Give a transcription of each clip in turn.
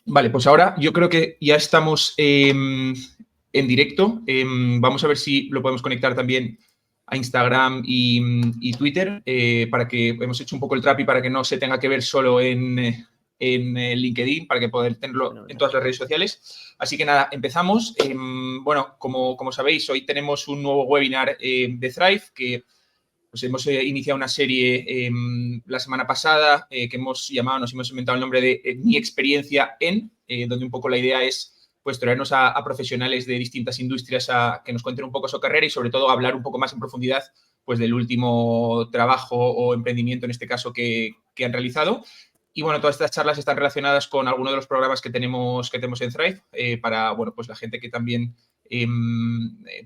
Vale, pues ahora yo creo que ya estamos en directo. Vamos a ver si lo podemos conectar también a Instagram y Twitter para que hemos hecho un poco el trap y para que no se tenga que ver solo en LinkedIn, para que poder tenerlo en Fenomenal. todas las redes sociales. Así que nada, empezamos. Bueno, como sabéis, hoy tenemos un nuevo webinar de Thrive que pues hemos iniciado una serie la semana pasada que nos hemos inventado el nombre de Mi experiencia en, donde un poco la idea es pues traernos a profesionales de distintas industrias a que nos cuenten un poco su carrera y sobre todo hablar un poco más en profundidad pues del último trabajo o emprendimiento en este caso que han realizado. Y bueno, todas estas charlas están relacionadas con algunos de los programas que tenemos en Thrive para, bueno, pues la gente que también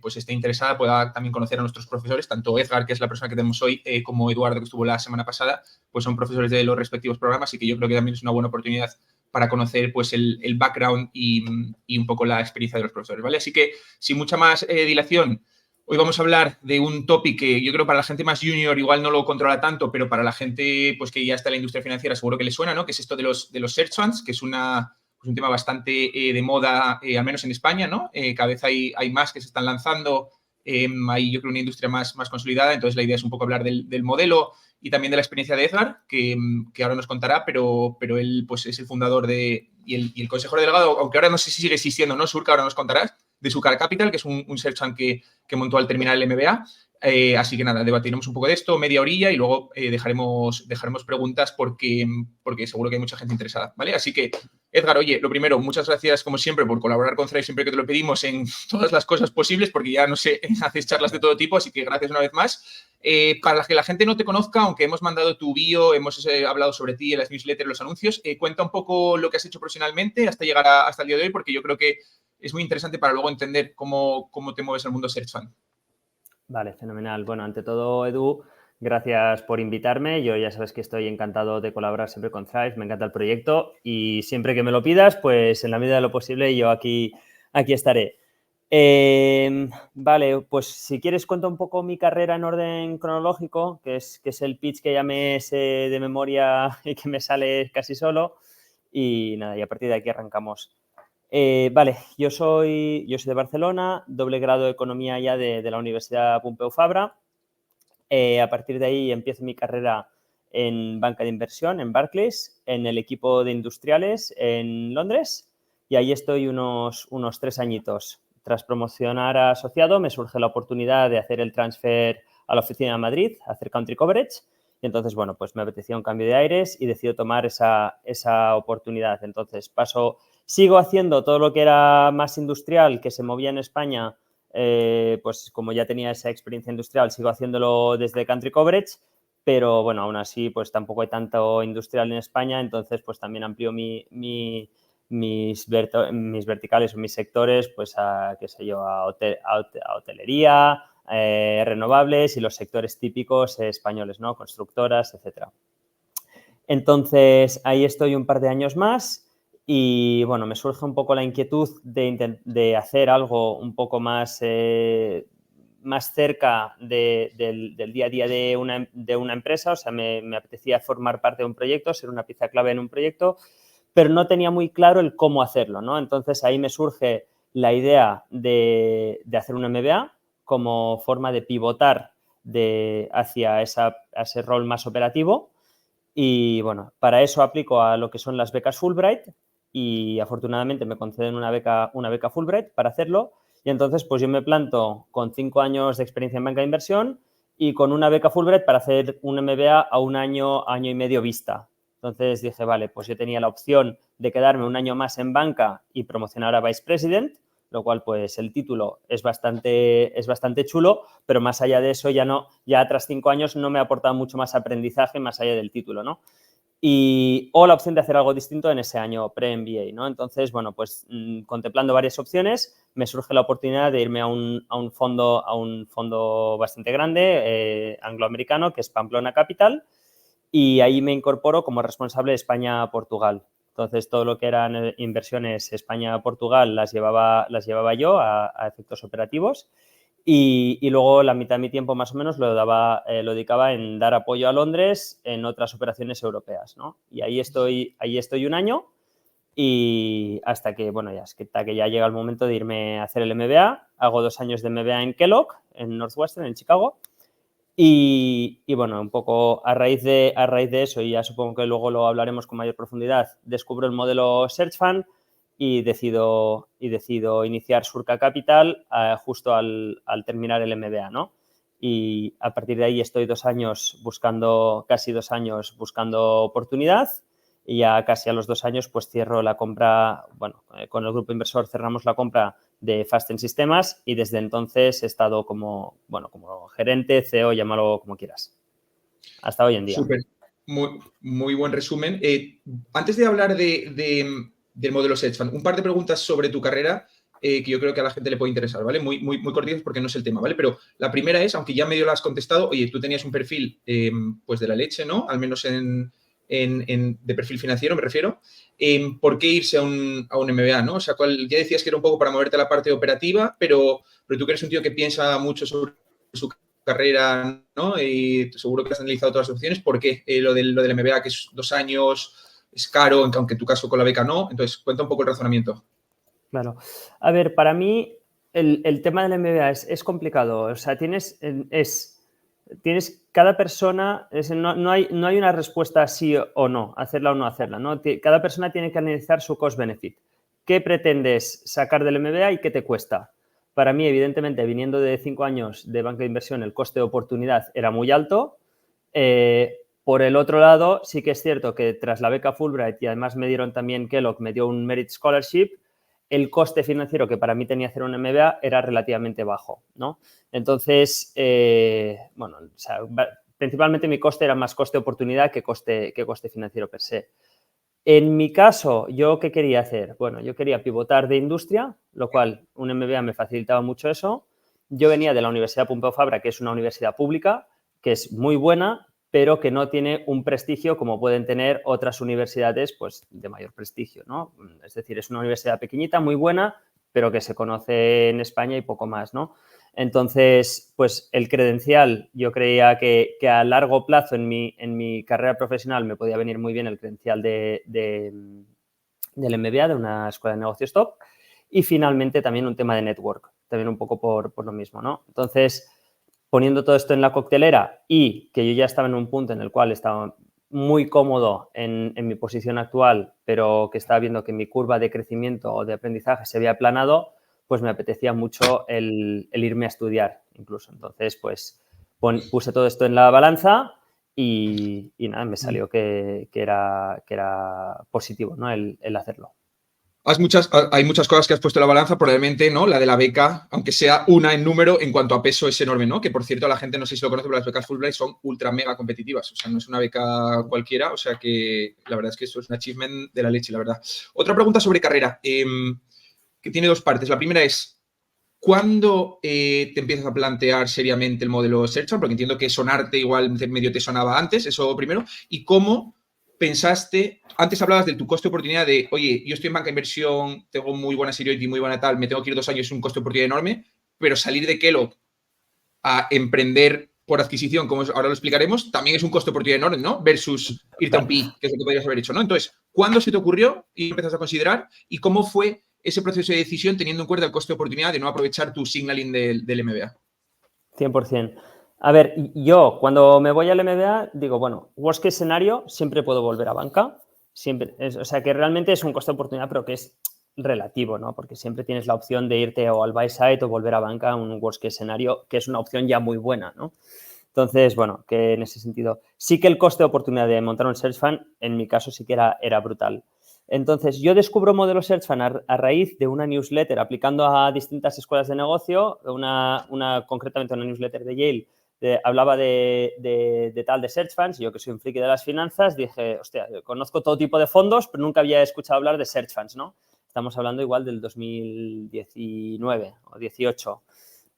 pues esté interesada pueda también conocer a nuestros profesores, tanto Edgar, que es la persona que tenemos hoy, como Eduardo, que estuvo la semana pasada, pues son profesores de los respectivos programas y que yo creo que también es una buena oportunidad para conocer pues el background y un poco la experiencia de los profesores, ¿vale? Así que, sin mucha más dilación, hoy vamos a hablar de un topic que yo creo para la gente más junior igual no lo controla tanto, pero para la gente pues que ya está en la industria financiera seguro que le suena, ¿no? Que es esto de los search funds, que es un tema bastante de moda, al menos en España, ¿no? Cada vez hay más que se están lanzando, hay yo creo una industria más consolidada, entonces la idea es un poco hablar del modelo y también de la experiencia de Edgar, que ahora nos contará, pero él pues es el fundador y el consejero delegado, aunque ahora no sé si sigue existiendo, ¿no? Surca, ahora nos contarás, de Sucar Capital, que es un search fund que montó al terminar el MBA. Así que nada, debatiremos un poco de esto, media orilla, y luego dejaremos preguntas porque seguro que hay mucha gente interesada, ¿vale? Así que, Edgar, oye, lo primero, muchas gracias como siempre por colaborar con Thrive siempre que te lo pedimos en todas las cosas posibles, porque ya no sé, haces charlas de todo tipo, así que gracias una vez más. Para que la gente no te conozca, aunque hemos mandado tu bio, hemos hablado sobre ti en las newsletters, los anuncios, cuenta un poco lo que has hecho profesionalmente hasta llegar hasta el día de hoy, porque yo creo que es muy interesante para luego entender cómo te mueves al mundo Search Fund. Vale, fenomenal. Bueno, ante todo, Edu, gracias por invitarme. Yo ya sabes que estoy encantado de colaborar siempre con Thrive, me encanta el proyecto y siempre que me lo pidas, pues en la medida de lo posible yo aquí estaré. Vale, pues si quieres cuento un poco mi carrera en orden cronológico, que es el pitch que ya me sé de memoria y que me sale casi solo. Y nada, y a partir de aquí arrancamos. Vale, yo soy de Barcelona, doble grado de Economía ya de la Universidad Pompeu Fabra. A partir de ahí empiezo mi carrera en banca de inversión, en Barclays, en el equipo de industriales en Londres, y ahí estoy unos 3 añitos. Tras promocionar a asociado, me surge la oportunidad de hacer el transfer a la oficina de Madrid, hacer country coverage, y entonces, bueno, pues me apetecía un cambio de aires y decido tomar esa oportunidad. Entonces sigo haciendo todo lo que era más industrial, que se movía en España, pues como ya tenía esa experiencia industrial, sigo haciéndolo desde Country Coverage, pero bueno, aún así, pues tampoco hay tanto industrial en España, entonces pues también amplío mis verticales o mis sectores, pues a, qué sé yo, a hotelería, renovables y los sectores típicos españoles, ¿no? Constructoras, etcétera. Entonces, ahí estoy un par de años más y, bueno, me surge un poco la inquietud de hacer algo un poco más, más cerca del día a día de una empresa. O sea, me apetecía formar parte de un proyecto, ser una pieza clave en un proyecto, pero no tenía muy claro el cómo hacerlo, ¿no? Entonces, ahí me surge la idea de hacer un MBA como forma de pivotar hacia ese rol más operativo. Y bueno, para eso aplico a lo que son las becas Fulbright y afortunadamente me conceden una beca Fulbright para hacerlo. Y entonces pues yo me planto con 5 años de experiencia en banca de inversión y con una beca Fulbright para hacer un MBA a un año y medio vista. Entonces dije, vale, pues yo tenía la opción de quedarme un año más en banca y promocionar a Vice President, lo cual pues el título es bastante chulo, pero más allá de eso ya tras 5 años no me ha aportado mucho más aprendizaje más allá del título, ¿no? O la opción de hacer algo distinto en ese año pre-MBA, ¿no? Entonces, bueno, pues contemplando varias opciones, me surge la oportunidad de irme a un fondo bastante grande, angloamericano, que es Pamplona Capital, y ahí me incorporo como responsable de España-Portugal. Entonces, todo lo que eran inversiones España-Portugal las llevaba yo a efectos operativos. Y luego la mitad de mi tiempo más o menos lo dedicaba en dar apoyo a Londres en otras operaciones europeas, ¿no? Y ahí estoy un año y hasta que, bueno, hasta que ya llega el momento de irme a hacer el MBA. Hago 2 años de MBA en Kellogg, en Northwestern, en Chicago. Y bueno, un poco a raíz de eso, y ya supongo que luego lo hablaremos con mayor profundidad, descubro el modelo Search Fund y decido iniciar Surca Capital justo al terminar el MBA, ¿no? Y a partir de ahí estoy casi 2 años buscando oportunidad, y ya casi a los 2 años pues cierro la compra, bueno, con el grupo inversor cerramos la compra de Fasten Sistemas, y desde entonces he estado como gerente, CEO, llámalo como quieras, hasta hoy en día. Súper, muy buen resumen. Antes de hablar del modelo Sedgman, un par de preguntas sobre tu carrera que yo creo que a la gente le puede interesar, ¿vale? Muy cortitas porque no es el tema, ¿vale? Pero la primera es, aunque ya medio lo has contestado, oye, tú tenías un perfil pues de la leche, ¿no? Al menos de perfil financiero, me refiero. ¿Por qué irse a un MBA, ¿no? O sea, ya decías que era un poco para moverte a la parte operativa, pero tú que eres un tío que piensa mucho sobre su carrera, ¿no? Y seguro que has analizado todas las opciones. ¿Por qué lo del MBA, que es 2 años, es caro, aunque en tu caso con la beca no? Entonces, cuenta un poco el razonamiento. Claro. A ver, para mí el tema del MBA es complicado. O sea, cada persona, no hay una respuesta sí o no, hacerla o no hacerla, ¿no? Cada persona tiene que analizar su cost-benefit. ¿Qué pretendes sacar del MBA y qué te cuesta? Para mí, evidentemente, viniendo de 5 años de banca de inversión, el coste de oportunidad era muy alto. Por el otro lado, sí que es cierto que tras la beca Fulbright, y además me dieron también Kellogg, me dio un Merit Scholarship, el coste financiero que para mí tenía hacer un MBA era relativamente bajo, ¿no? Entonces, bueno, o sea, principalmente mi coste era más coste de oportunidad que coste financiero per se. En mi caso, ¿yo qué quería hacer? Bueno, yo quería pivotar de industria, lo cual un MBA me facilitaba mucho eso. Yo venía de la Universidad Pompeu Fabra, que es una universidad pública, que es muy buena, pero que no tiene un prestigio como pueden tener otras universidades, pues, de mayor prestigio, ¿no? Es decir, es una universidad pequeñita, muy buena, pero que se conoce en España y poco más, ¿no? Entonces, pues el credencial, yo creía que a largo plazo en mi carrera profesional me podía venir muy bien el credencial del MBA, de una escuela de negocios top, y finalmente también un tema de network, también un poco por lo mismo, ¿no? Entonces, poniendo todo esto en la coctelera y que yo ya estaba en un punto en el cual estaba muy cómodo en mi posición actual, pero que estaba viendo que mi curva de crecimiento o de aprendizaje se había aplanado, pues me apetecía mucho el irme a estudiar incluso. Entonces, pues puse todo esto en la balanza y nada, me salió que era positivo, ¿no? el hacerlo. Hay muchas cosas que has puesto en la balanza, probablemente, ¿no? La de la beca, aunque sea una en número, en cuanto a peso es enorme, ¿no? Que, por cierto, la gente no sé si lo conoce, pero las becas Fulbright son ultra mega competitivas. O sea, no es una beca cualquiera. O sea, que la verdad es que eso es un achievement de la leche, la verdad. Otra pregunta sobre carrera, que tiene 2 partes. La primera es, ¿cuándo te empiezas a plantear seriamente el modelo Search? Porque entiendo que sonarte igual medio te sonaba antes, eso primero. ¿Y cómo pensaste? Antes hablabas de tu coste de oportunidad de, oye, yo estoy en banca de inversión, tengo muy buena seniority, muy buena tal, me tengo que ir 2 años, es un coste de oportunidad enorme, pero salir de Kellogg a emprender por adquisición, como ahora lo explicaremos, también es un coste de oportunidad enorme, ¿no? Versus irte a un PI, que es lo que podrías haber hecho, ¿no? Entonces, ¿cuándo se te ocurrió y empezaste a considerar? ¿Y cómo fue ese proceso de decisión teniendo en cuenta el coste de oportunidad de no aprovechar tu signaling del MBA? 100%. A ver, yo cuando me voy al MBA digo, bueno, worst case scenario, siempre puedo volver a banca. Siempre, o sea, que realmente es un coste de oportunidad, pero que es relativo, ¿no? Porque siempre tienes la opción de irte o al buy side o volver a banca, un worst case scenario, que es una opción ya muy buena, ¿no? Entonces, bueno, que en ese sentido, sí que el coste de oportunidad de montar un search fund, en mi caso sí que era brutal. Entonces, yo descubro Modelo Search Fund a raíz de una newsletter aplicando a distintas escuelas de negocio, concretamente una newsletter de Yale, hablaba de Search Funds, y yo que soy un friki de las finanzas, dije, hostia, conozco todo tipo de fondos, pero nunca había escuchado hablar de Search Funds, ¿no? Estamos hablando igual del 2019 o 18.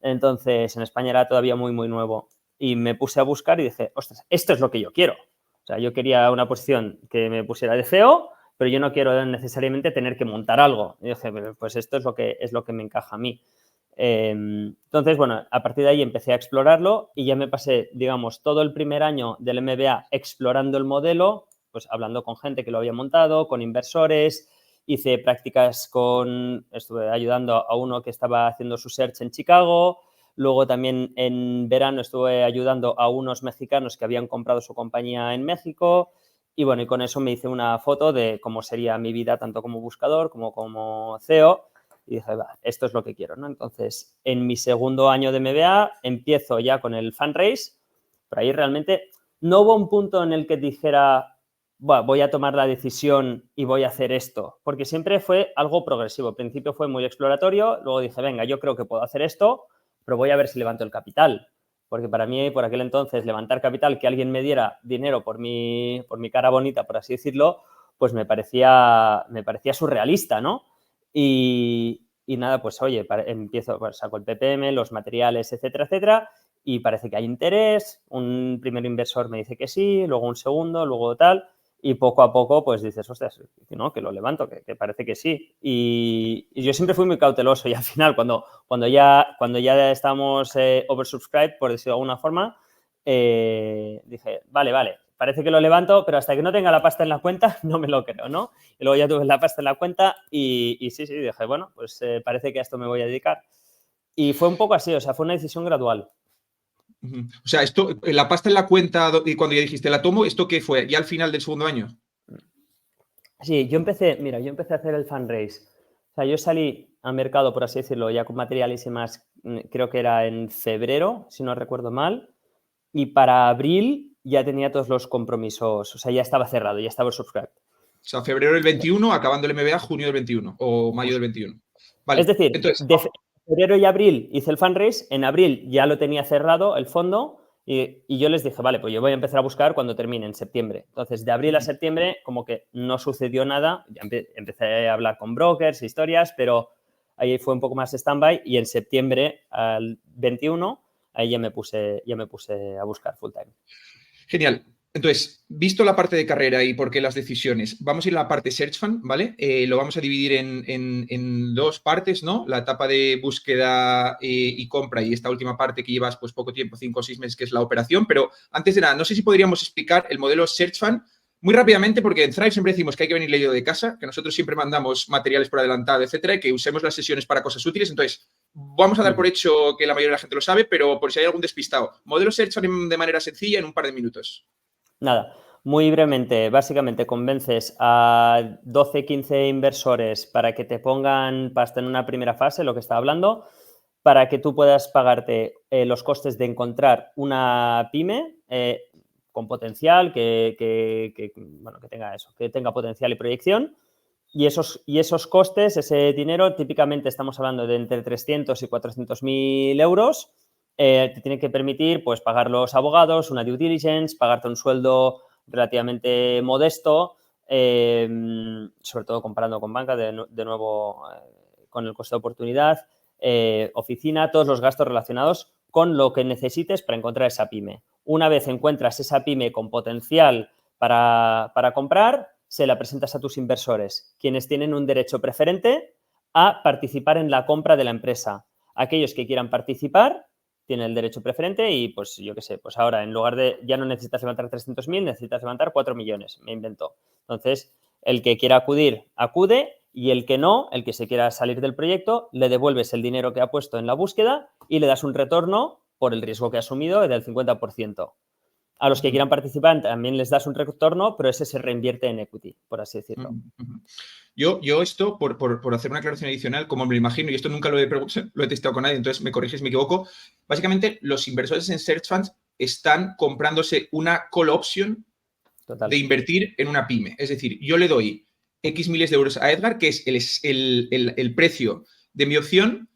Entonces, en España era todavía muy, muy nuevo. Y me puse a buscar y dije, ostras, esto es lo que yo quiero. O sea, yo quería una posición que me pusiera de CEO, pero yo no quiero necesariamente tener que montar algo. Y dije, pues esto es lo que me encaja a mí. Entonces, bueno, a partir de ahí empecé a explorarlo y ya me pasé, digamos, todo el primer año del MBA explorando el modelo, pues hablando con gente que lo había montado, con inversores, hice prácticas estuve ayudando a uno que estaba haciendo su search en Chicago. Luego también en verano estuve ayudando a unos mexicanos que habían comprado su compañía en México. Y bueno, y con eso me hice una foto de cómo sería mi vida tanto como buscador como CEO. Y dije, va, esto es lo que quiero, ¿no? Entonces, en mi segundo año de MBA empiezo ya con el fundraise. Pero ahí realmente no hubo un punto en el que dijera, bueno, voy a tomar la decisión y voy a hacer esto. Porque siempre fue algo progresivo. Al principio fue muy exploratorio. Luego dije, venga, yo creo que puedo hacer esto, pero voy a ver si levanto el capital. Porque para mí, por aquel entonces, levantar capital, que alguien me diera dinero por mi cara bonita, por así decirlo, pues me parecía surrealista, ¿no? Y nada, pues oye, empiezo, pues, saco el PPM, los materiales, etcétera, etcétera, y parece que hay interés. Un primer inversor me dice que sí, luego un segundo, luego tal, y poco a poco pues dices, ostras, no, que lo levanto, que parece que sí. Y yo siempre fui muy cauteloso y al final cuando ya estamos oversubscribed, por decirlo de alguna forma, dije, vale, parece que lo levanto, pero hasta que no tenga la pasta en la cuenta no me lo creo, ¿no? Y luego ya tuve la pasta en la cuenta y sí, dije, bueno, pues parece que a esto me voy a dedicar. Y fue un poco así, o sea, fue una decisión gradual. O sea, esto, la pasta en la cuenta, y cuando ya dijiste la tomo, ¿esto qué fue? ¿Ya al final del segundo año? Sí, yo empecé a hacer el fundraise. O sea, yo salí al mercado, por así decirlo, ya con materiales y más, creo que era en febrero, si no recuerdo mal, y para abril ya tenía todos los compromisos, o sea, ya estaba cerrado, ya estaba subscribed. O sea, febrero del 21, acabando el MBA, junio del 21 o mayo del 21. Vale, Es decir, entonces, de febrero y abril hice el fundraise, en abril ya lo tenía cerrado el fondo y yo les dije, vale, pues yo voy a empezar a buscar cuando termine, en septiembre. Entonces, de abril a septiembre como que no sucedió nada, ya empecé a hablar con brokers, historias, pero ahí fue un poco más stand-by y en septiembre al 21 ahí ya me puse a buscar full time. genial. Entonces, visto la parte de carrera y por qué las decisiones, vamos a ir a la parte Search Fund, ¿vale? Lo vamos a dividir en dos partes, ¿no? La etapa de búsqueda y compra y esta última parte que llevas pues poco tiempo, 5 o 6 meses, que es la operación. Pero antes de nada, no sé si podríamos explicar el modelo Search Fund muy rápidamente, porque en Thrive siempre decimos que hay que venir leído de casa, que nosotros siempre mandamos materiales por adelantado, etcétera, y que usemos las sesiones para cosas útiles. Entonces, vamos a dar por hecho que la mayoría de la gente lo sabe, pero por si hay algún despistado, modelo Search Fund de manera sencilla en un par de minutos. Nada, muy brevemente, básicamente convences a 12, 15 inversores para que te pongan pasta en una primera fase, lo que estaba hablando, para que tú puedas pagarte los costes de encontrar una pyme con potencial, bueno, que tenga eso, que tenga potencial y proyección. Y esos costes, ese dinero, típicamente estamos hablando de entre 300 y 400.000 euros. Te tiene que permitir pues, pagar los abogados, una due diligence, pagarte un sueldo relativamente modesto, sobre todo comparando con banca, de nuevo con el coste de oportunidad, oficina, todos los gastos relacionados con lo que necesites para encontrar esa pyme. Una vez encuentras esa pyme con potencial para comprar, se la presentas a tus inversores, quienes tienen un derecho preferente a participar en la compra de la empresa. Aquellos que quieran participar tienen el derecho preferente y, pues, yo qué sé, pues ahora en lugar de, ya no necesitas levantar 300.000, necesitas levantar 4 millones, me invento. Entonces, el que quiera acudir, acude, y el que no, el que se quiera salir del proyecto, le devuelves el dinero que ha puesto en la búsqueda y le das un retorno por el riesgo que ha asumido del 50%. A los que quieran participar también les das un retorno, pero ese se reinvierte en equity, por así decirlo. Yo esto, por hacer una aclaración adicional, como me lo imagino, y esto nunca lo he testado con nadie, entonces me corriges si me equivoco, básicamente los inversores en Search Funds están comprándose una call option Total. de invertir en una pyme. Es decir, yo le doy X miles de euros a Edgar, que es el precio de mi opción,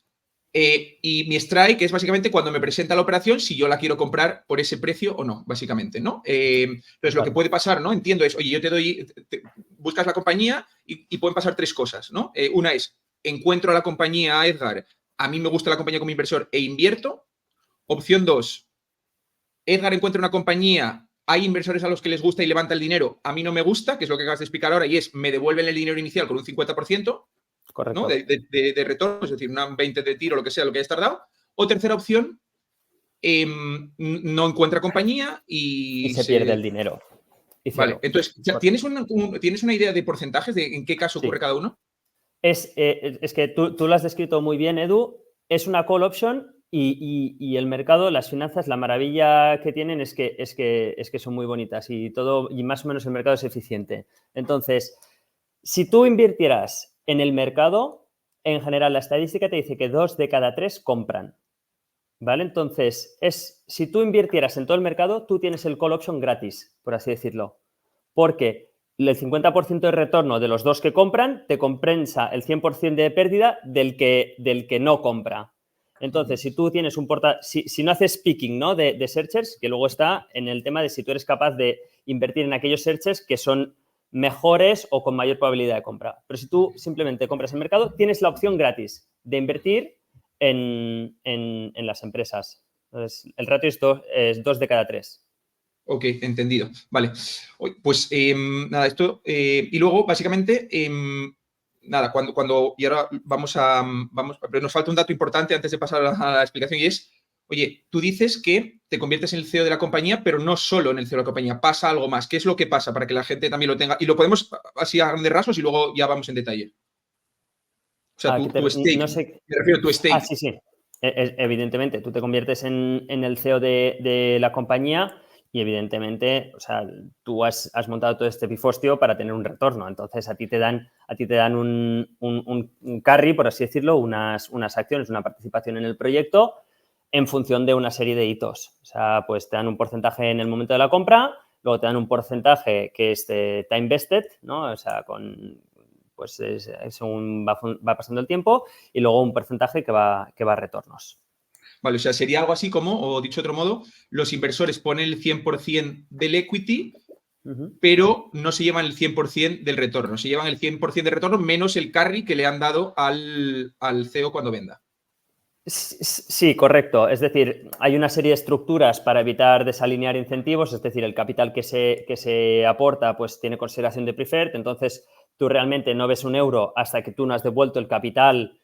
y mi strike es básicamente cuando me presenta la operación, si yo la quiero comprar por ese precio o no, básicamente, ¿no? Entonces, lo que puede pasar, ¿no? Entiendo es, oye, yo te doy, buscas la compañía y pueden pasar tres cosas, ¿no? Una es, encuentro a la compañía, a Edgar, a mí me gusta la compañía como inversor e invierto. Opción 2, Edgar encuentra una compañía, hay inversores a los que les gusta y levanta el dinero, a mí no me gusta, que es lo que acabas de explicar ahora, y es, me devuelven el dinero inicial con un 50%. Correcto. ¿No? de retorno, es decir, una 20 de tiro, lo que sea, lo que hayas tardado. O tercera opción, no encuentra compañía y se pierde el dinero. y Vale, cero. entonces, ¿tienes una idea de porcentajes de en qué caso ocurre cada uno? Es que tú lo has descrito muy bien, Edu. Es una call option y el mercado, las finanzas, la maravilla que tienen es que son muy bonitas y todo, y más o menos el mercado es eficiente. Entonces, si tú invirtieras en el mercado, en general la estadística te dice que 2 de cada 3 compran. ¿Vale? Entonces, si tú invirtieras en todo el mercado, tú tienes el call option gratis, por así decirlo. Porque el 50% de retorno de los 2 que compran te compensa el 100% de pérdida del que no compra. Entonces, si tú tienes si no haces picking, ¿no? de searchers, que luego está en el tema de si tú eres capaz de invertir en aquellos searchers que son mejores o con mayor probabilidad de compra. Pero si tú simplemente compras en mercado, tienes la opción gratis de invertir en las empresas. Entonces, el ratio es 2 de cada 3. Ok, entendido. Vale. Pues nada, esto. Y luego, básicamente, nada, y ahora pero nos falta un dato importante antes de pasar a la explicación y es, oye, tú dices que te conviertes en el CEO de la compañía, pero no solo en el CEO de la compañía, pasa algo más. ¿Qué es lo que pasa para que la gente también lo tenga? Y lo podemos así a grandes rasgos y luego ya vamos en detalle. O sea, tu stake, no sé. me refiero a tu stake. Sí. Evidentemente, tú te conviertes en el CEO de la compañía y evidentemente, o sea, tú has montado todo este pifostio para tener un retorno. Entonces, a ti te dan un carry, por así decirlo, unas acciones, una participación en el proyecto en función de una serie de hitos. O sea, pues te dan un porcentaje en el momento de la compra, luego te dan un porcentaje que es de time vested, ¿no? O sea, pues según va pasando el tiempo, y luego un porcentaje que va a retornos. Vale, o sea, sería algo así como, o dicho de otro modo, los inversores ponen el 100% del equity, pero no se llevan el 100% del retorno. Se llevan el 100% del retorno menos el carry que le han dado al CEO cuando venda. Sí, correcto. Es decir, hay una serie de estructuras para evitar desalinear incentivos, es decir, el capital que se aporta pues tiene consideración de preferred, entonces tú realmente no ves un euro hasta que tú no has devuelto el capital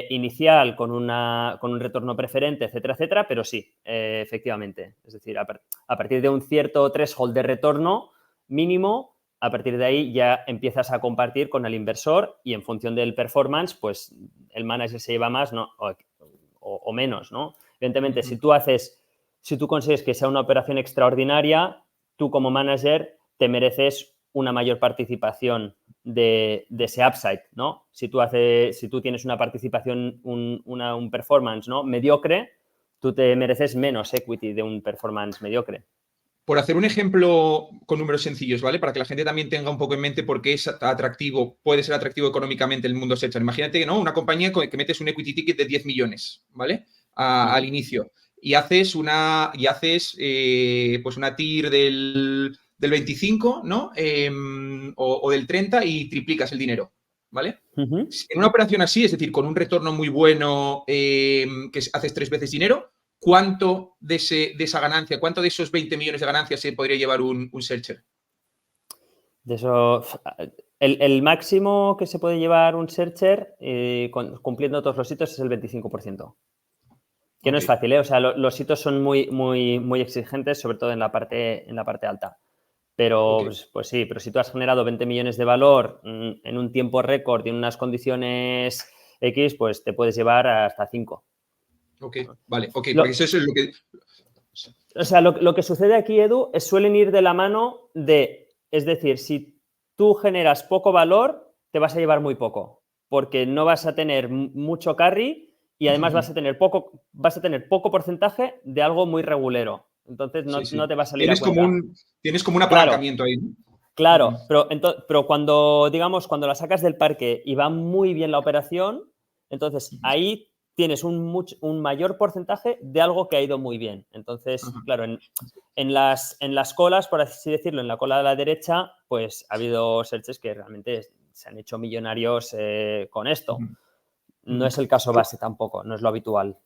inicial con un retorno preferente, etcétera, etcétera, pero sí, efectivamente. Es decir, a partir de un cierto threshold de retorno mínimo, a partir de ahí ya empiezas a compartir con el inversor y en función del performance, pues el manager se lleva más, ¿no? O menos, ¿no? Evidentemente, si tú consigues que sea una operación extraordinaria, tú como manager te mereces una mayor participación de ese upside, ¿no? Si tú tienes una participación, un performance, ¿no? mediocre, tú te mereces menos equity de un performance mediocre. Por hacer un ejemplo con números sencillos, ¿vale? Para que la gente también tenga un poco en mente por qué es atractivo, puede ser atractivo económicamente el mundo Searcher. Imagínate, ¿no? Una compañía que metes un equity ticket de 10 millones, ¿vale? Al inicio. Y haces pues una TIR del 25, ¿no? O del 30 y triplicas el dinero, ¿vale? En una operación así, es decir, con un retorno muy bueno, que haces 3 veces dinero, ¿cuánto de esa ganancia, cuánto de esos 20 millones de ganancias se podría llevar un searcher? De eso, el máximo que se puede llevar un searcher cumpliendo todos los hitos es el 25%. Que no es fácil, ¿eh? O sea, los hitos son muy, muy, muy exigentes, sobre todo en la parte alta. Pero, pues sí, pero si tú has generado 20 millones de valor en un tiempo récord y en unas condiciones X, pues te puedes llevar hasta 5. Vale, porque eso es lo que... O sea, lo que sucede aquí, Edu, suelen ir de la mano es decir, si tú generas poco valor, te vas a llevar muy poco, porque no vas a tener mucho carry y además vas a tener poco porcentaje de algo muy regulero. Entonces no te va a salir a cuenta. Tienes como un apalancamiento ahí, ¿no? Claro, pero cuando la sacas del parque y va muy bien la operación, entonces ahí tienes un mayor porcentaje de algo que ha ido muy bien. Entonces, claro, en las colas, por así decirlo, en la cola de la derecha, pues ha habido searches que realmente se han hecho millonarios con esto. No es el caso base tampoco, no es lo habitual.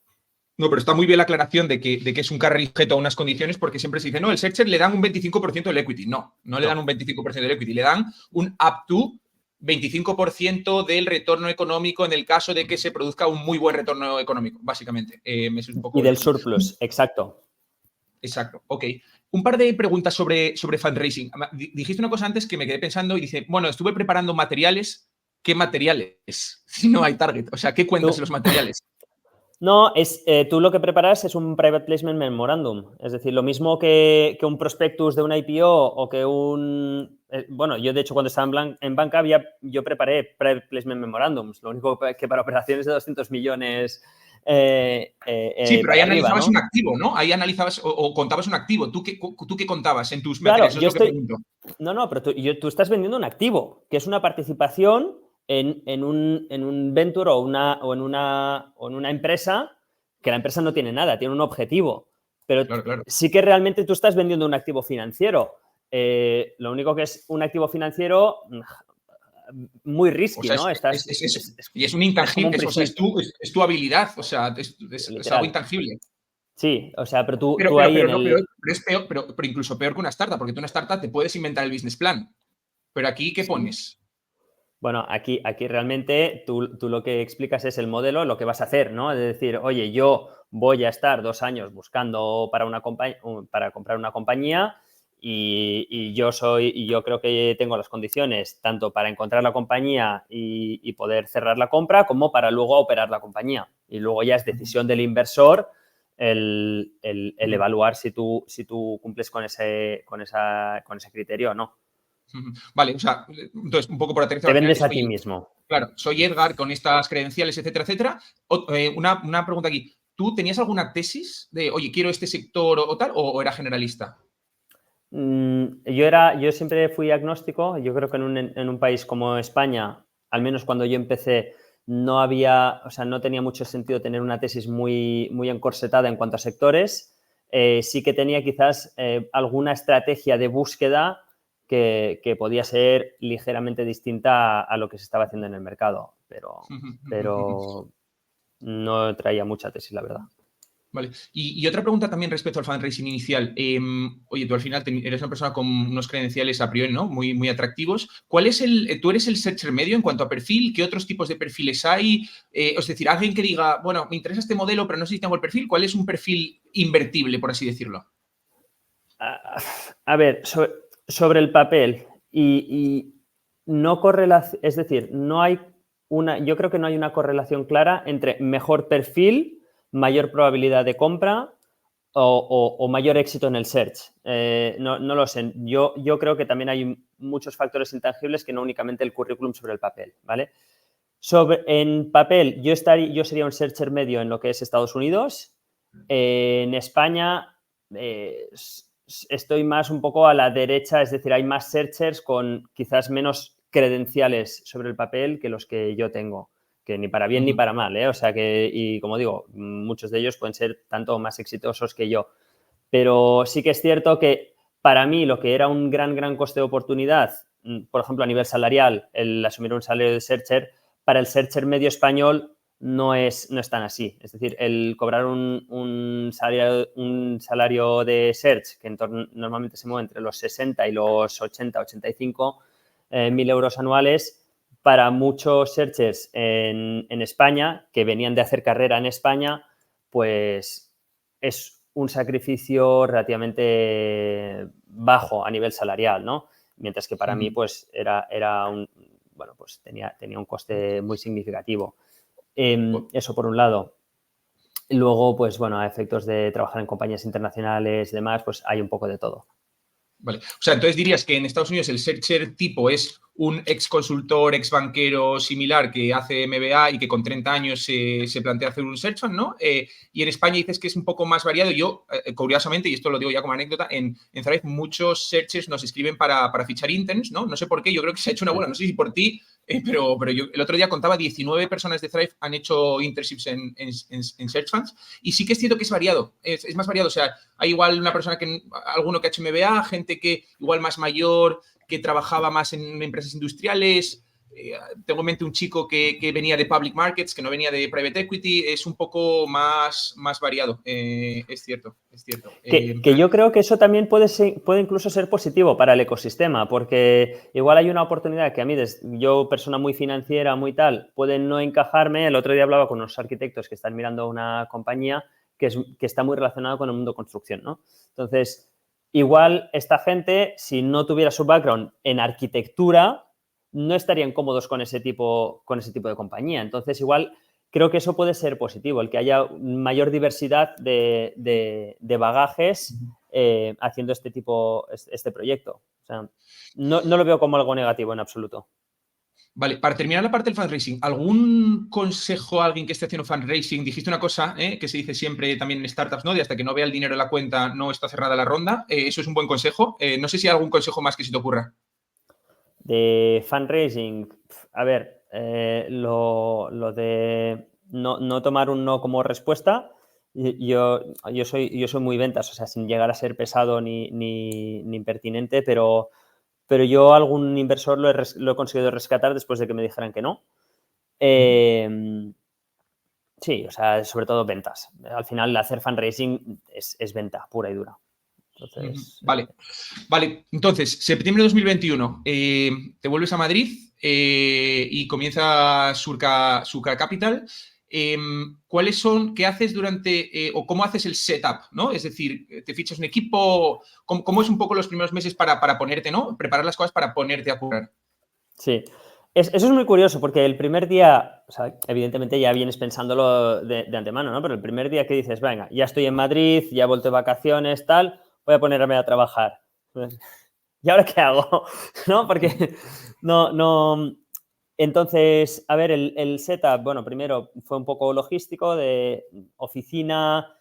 No, pero está muy bien la aclaración de que es un carry sujeto a unas condiciones, porque siempre se dice, no, el searcher le dan un 25% del equity. No le dan un 25% del equity, le dan un up to 25% del retorno económico en el caso de que se produzca un muy buen retorno económico, básicamente. Eso es un poco y del surplus, exacto. Exacto, ok. Un par de preguntas sobre fundraising. Dijiste una cosa antes que me quedé pensando y dice, bueno, estuve preparando materiales. ¿Qué materiales? Si no hay target. O sea, ¿qué cuentas en los materiales? No, tú lo que preparas es un Private Placement Memorandum. Es decir, lo mismo que un prospectus de una IPO o que un... bueno, yo de hecho cuando estaba en banca yo preparé Private Placement Memorandums. Lo único que para operaciones de 200 millones sí, pero ahí para arriba, analizabas ¿no? un activo, ¿no? Ahí analizabas o contabas un activo. ¿Tú qué contabas en tus Claro, materiales? Eso es lo que pregunto. No, pero tú estás vendiendo un activo, que es una participación en un venture o en una empresa, que la empresa no tiene nada, tiene un objetivo. Pero Claro, claro. sí que realmente tú estás vendiendo un activo financiero. Lo único que es un activo financiero muy O risky, sea, ¿no? y es un Es como un intangible, o sea, pre-seed, es tu habilidad, o sea, es algo literal. intangible. Sí, o sea, pero Pero, tú pero, ahí pero, en no, pero, el... pero es peor, pero incluso peor que una startup, porque tú una startup te puedes inventar el business plan. Pero aquí, ¿qué Sí. pones? Bueno, aquí realmente tú lo que explicas es el modelo, lo que vas a hacer, ¿no? Es decir, oye, yo voy a estar 2 años buscando para comprar una compañía y yo creo que tengo las condiciones tanto para encontrar la compañía y poder cerrar la compra como para luego operar la compañía. Y luego ya es decisión del inversor el evaluar si tú cumples con ese criterio o no. Vale, o sea, entonces, un poco por aterrizar Te al final vendes es, a ti oye, mismo. claro, soy Edgar con estas credenciales, etcétera, etcétera. Una pregunta aquí. ¿Tú tenías alguna tesis de, oye, quiero este sector o tal, o era generalista? Yo siempre fui agnóstico. Yo creo que en un país como España, al menos cuando yo empecé, no tenía mucho sentido tener una tesis muy, muy encorsetada en cuanto a sectores. Sí que tenía quizás alguna estrategia de búsqueda que podía ser ligeramente distinta a lo que se estaba haciendo en el mercado, pero no traía mucha tesis, la verdad. Vale. Y otra pregunta también respecto al fundraising inicial. Oye, tú al final eres una persona con unos credenciales a priori, ¿no? Muy, muy atractivos. ¿Tú eres el searcher medio en cuanto a perfil? ¿Qué otros tipos de perfiles hay? Es decir, alguien que diga, bueno, me interesa este modelo, pero no sé si tengo el perfil. ¿Cuál es un perfil invertible, por así decirlo? A ver, sobre el papel y no correlación, es decir, yo creo que no hay una correlación clara entre mejor perfil, mayor probabilidad de compra o mayor éxito en el search. No lo sé. Yo creo que también hay muchos factores intangibles que no únicamente el currículum sobre el papel, ¿vale? En papel, yo sería un searcher medio en lo que es Estados Unidos. En España estoy más un poco a la derecha, es decir, hay más searchers con quizás menos credenciales sobre el papel que los que yo tengo, que ni para bien ni para mal, ¿eh? O sea que, y como digo, muchos de ellos pueden ser tanto más exitosos que yo. Pero sí que es cierto que para mí lo que era un gran coste de oportunidad, por ejemplo, a nivel salarial, el asumir un salario de searcher, para el searcher medio español no es tan así. Es decir, el cobrar un salario de search, que normalmente se mueve entre los 60 y los 80, 85 mil euros anuales, para muchos searchers en España, que venían de hacer carrera en España, pues es un sacrificio relativamente bajo a nivel salarial, ¿no? Mientras que para mí, pues, pues tenía un coste muy significativo. Eso por un lado. Luego, pues bueno, a efectos de trabajar en compañías internacionales y demás, pues hay un poco de todo. Vale. O sea, entonces dirías que en Estados Unidos el searcher tipo es un ex consultor, ex banquero similar que hace MBA y que con 30 años se plantea hacer un search fund, ¿no? Y en España dices que es un poco más variado. Yo, curiosamente, y esto lo digo ya como anécdota, en Thrive muchos searchers nos escriben para fichar interns, ¿no? No sé por qué, yo creo que se ha hecho una buena, no sé si por ti, pero yo el otro día contaba 19 personas de Thrive han hecho internships en search funds y sí que es cierto que es variado, es más variado, o sea, hay igual una persona alguno que ha hecho MBA, gente que igual más mayor, que trabajaba más en empresas industriales. Tengo en mente un chico que venía de public markets, que no venía de private equity, es un poco más variado, es cierto, es cierto. Que yo creo que eso también puede incluso ser positivo para el ecosistema, porque igual hay una oportunidad que a mí, yo persona muy financiera, muy tal, puede no encajarme. El otro día hablaba con unos arquitectos que están mirando una compañía que está muy relacionado con el mundo construcción, ¿no? Entonces, igual esta gente, si no tuviera su background en arquitectura, no estarían cómodos con ese tipo de compañía. Entonces, igual creo que eso puede ser positivo, el que haya mayor diversidad de bagajes haciendo este proyecto. O sea, no lo veo como algo negativo en absoluto. Vale, para terminar la parte del fundraising, ¿algún consejo a alguien que esté haciendo fundraising? Dijiste una cosa que se dice siempre también en startups, ¿no? De hasta que no vea el dinero en la cuenta no está cerrada la ronda. Eso es un buen consejo. No sé si hay algún consejo más que se te ocurra. De fundraising, a ver, lo de no tomar un no como respuesta, yo soy muy ventas, o sea, sin llegar a ser pesado ni impertinente, pero yo a algún inversor lo he conseguido rescatar después de que me dijeran que no. Sí, o sea, sobre todo ventas. Al final, hacer fundraising es venta pura y dura. Entonces, Vale. Entonces, septiembre de 2021, te vuelves a Madrid y comienza Surca Capital. ¿Qué haces durante o cómo haces el setup, ¿no? Es decir, te fichas un equipo, ¿cómo es un poco los primeros meses para ponerte, ¿no? Preparar las cosas para ponerte a curar. Sí. Eso es muy curioso porque el primer día, o sea, evidentemente ya vienes pensándolo de antemano, ¿no? Pero el primer día que dices, venga, ya estoy en Madrid, ya he vuelto de vacaciones, tal, voy a ponerme a trabajar. ¿Y ahora qué hago? ¿No? Porque no. Entonces, a ver, el setup, bueno, primero fue un poco logístico de oficina.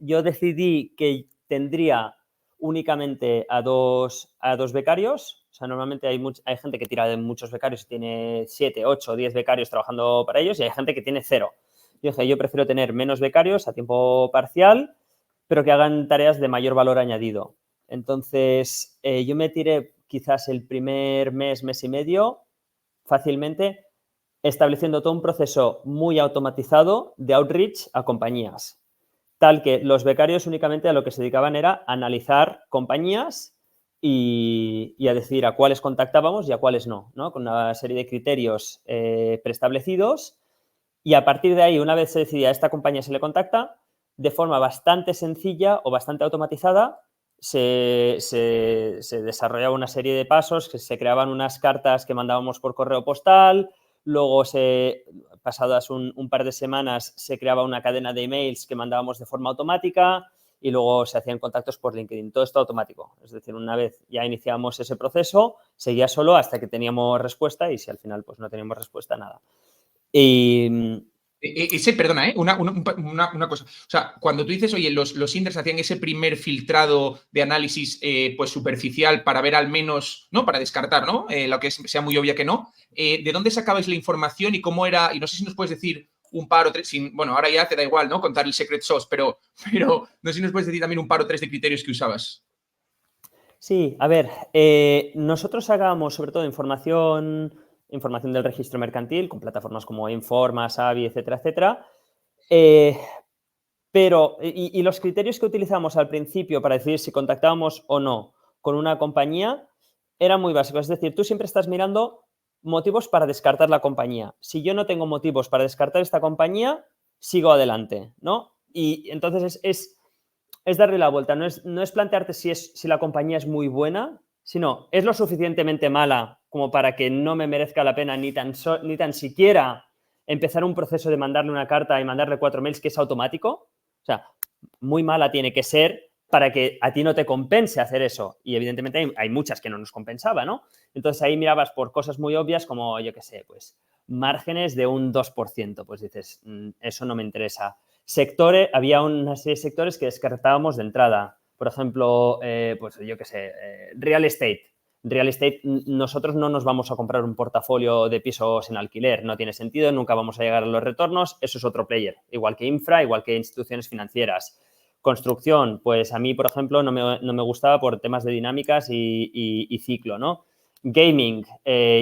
Yo decidí que tendría únicamente a dos becarios. O sea, normalmente hay gente que tira de muchos becarios y tiene 7, 8, 10 becarios trabajando para ellos y hay gente que tiene 0. Yo dije, yo prefiero tener menos becarios a tiempo parcial, pero que hagan tareas de mayor valor añadido. Entonces, yo me tiré quizás el primer mes y medio fácilmente estableciendo todo un proceso muy automatizado de outreach a compañías, tal que los becarios únicamente a lo que se dedicaban era analizar compañías y a decir a cuáles contactábamos y a cuáles no, ¿no? Con una serie de criterios preestablecidos y a partir de ahí, una vez se decidía a esta compañía se le contacta, de forma bastante sencilla o bastante automatizada, se desarrollaba una serie de pasos, que se creaban unas cartas que mandábamos por correo postal, luego, pasadas un par de semanas, se creaba una cadena de emails que mandábamos de forma automática y luego se hacían contactos por LinkedIn. Todo esto automático. Es decir, una vez ya iniciamos ese proceso, seguía solo hasta que teníamos respuesta y si al final pues no teníamos respuesta, nada. Perdona, una cosa. O sea, cuando tú dices, oye, los inders hacían ese primer filtrado de análisis pues superficial para ver al menos, ¿no? Para descartar, ¿no? Lo que sea muy obvia que no. ¿De dónde sacabais la información y cómo era? Y no sé si nos puedes decir un par o tres, bueno, ahora ya te da igual, ¿no? Contar el secret sauce, pero no sé si nos puedes decir también un par o tres de criterios que usabas. Sí, a ver, nosotros sacábamos sobre todo información del registro mercantil con plataformas como Informa, Savi, etcétera, etcétera. Pero, y los criterios que utilizamos al principio para decidir si contactábamos o no con una compañía eran muy básicos. Es decir, tú siempre estás mirando motivos para descartar la compañía. Si yo no tengo motivos para descartar esta compañía, sigo adelante, ¿no? Y entonces es darle la vuelta. No es plantearte si la compañía es muy buena, sino es lo suficientemente mala como para que no me merezca la pena ni tan siquiera empezar un proceso de mandarle una carta y mandarle 4 mails que es automático. O sea, muy mala tiene que ser para que a ti no te compense hacer eso. Y evidentemente hay muchas que no nos compensaba, ¿no? Entonces ahí mirabas por cosas muy obvias como, yo qué sé, pues márgenes de un 2%. Pues dices, eso no me interesa. Sectores, había una serie de sectores que descartábamos de entrada. Por ejemplo, pues yo qué sé, real estate. Real estate, nosotros no nos vamos a comprar un portafolio de pisos en alquiler, no tiene sentido, nunca vamos a llegar a los retornos, eso es otro player, igual que infra, igual que instituciones financieras. Construcción, pues a mí, por ejemplo, no me gustaba por temas de dinámicas y ciclo, ¿no? Gaming,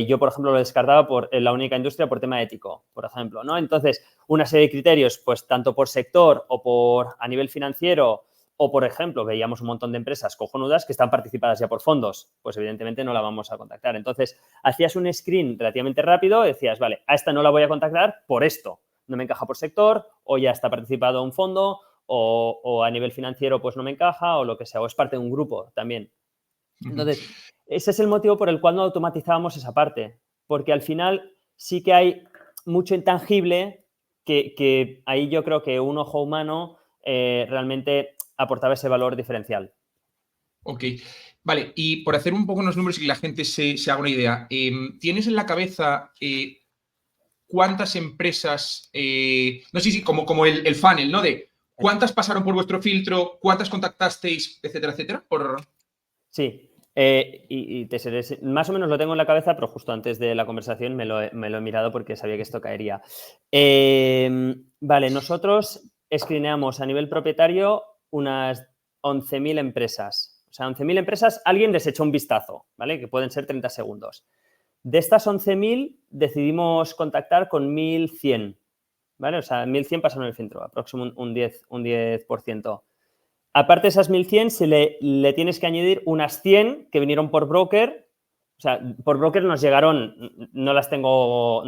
yo, por ejemplo, lo descartaba por la única industria por tema ético, por ejemplo, ¿no? Entonces, una serie de criterios, pues tanto por sector o a nivel financiero. O, por ejemplo, veíamos un montón de empresas cojonudas que están participadas ya por fondos. Pues, evidentemente, no la vamos a contactar. Entonces, hacías un screen relativamente rápido y decías, vale, a esta no la voy a contactar por esto. No me encaja por sector, o ya está participado un fondo, o a nivel financiero pues no me encaja o lo que sea, o es parte de un grupo también. Entonces, ese es el motivo por el cual no automatizábamos esa parte, porque al final sí que hay mucho intangible que ahí yo creo que un ojo humano realmente aportaba ese valor diferencial. Ok, vale, y por hacer un poco unos números y que la gente se haga una idea, ¿tienes en la cabeza cuántas empresas, no sé si como el funnel, ¿no? De cuántas pasaron por vuestro filtro, cuántas contactasteis, etcétera, etcétera? Sí, y te seré, más o menos lo tengo en la cabeza, pero justo antes de la conversación me lo he mirado porque sabía que esto caería. Vale, nosotros screeneamos a nivel propietario unas 11.000 empresas. O sea, 11.000 empresas, alguien les echó un vistazo, ¿vale? Que pueden ser 30 segundos. De estas 11.000 decidimos contactar con 1.100, ¿vale? O sea, 1.100 pasaron el filtro, aproximadamente un 10%. Aparte de esas 1.100, le tienes que añadir unas 100 que vinieron por broker. O sea, por broker nos llegaron, no las tengo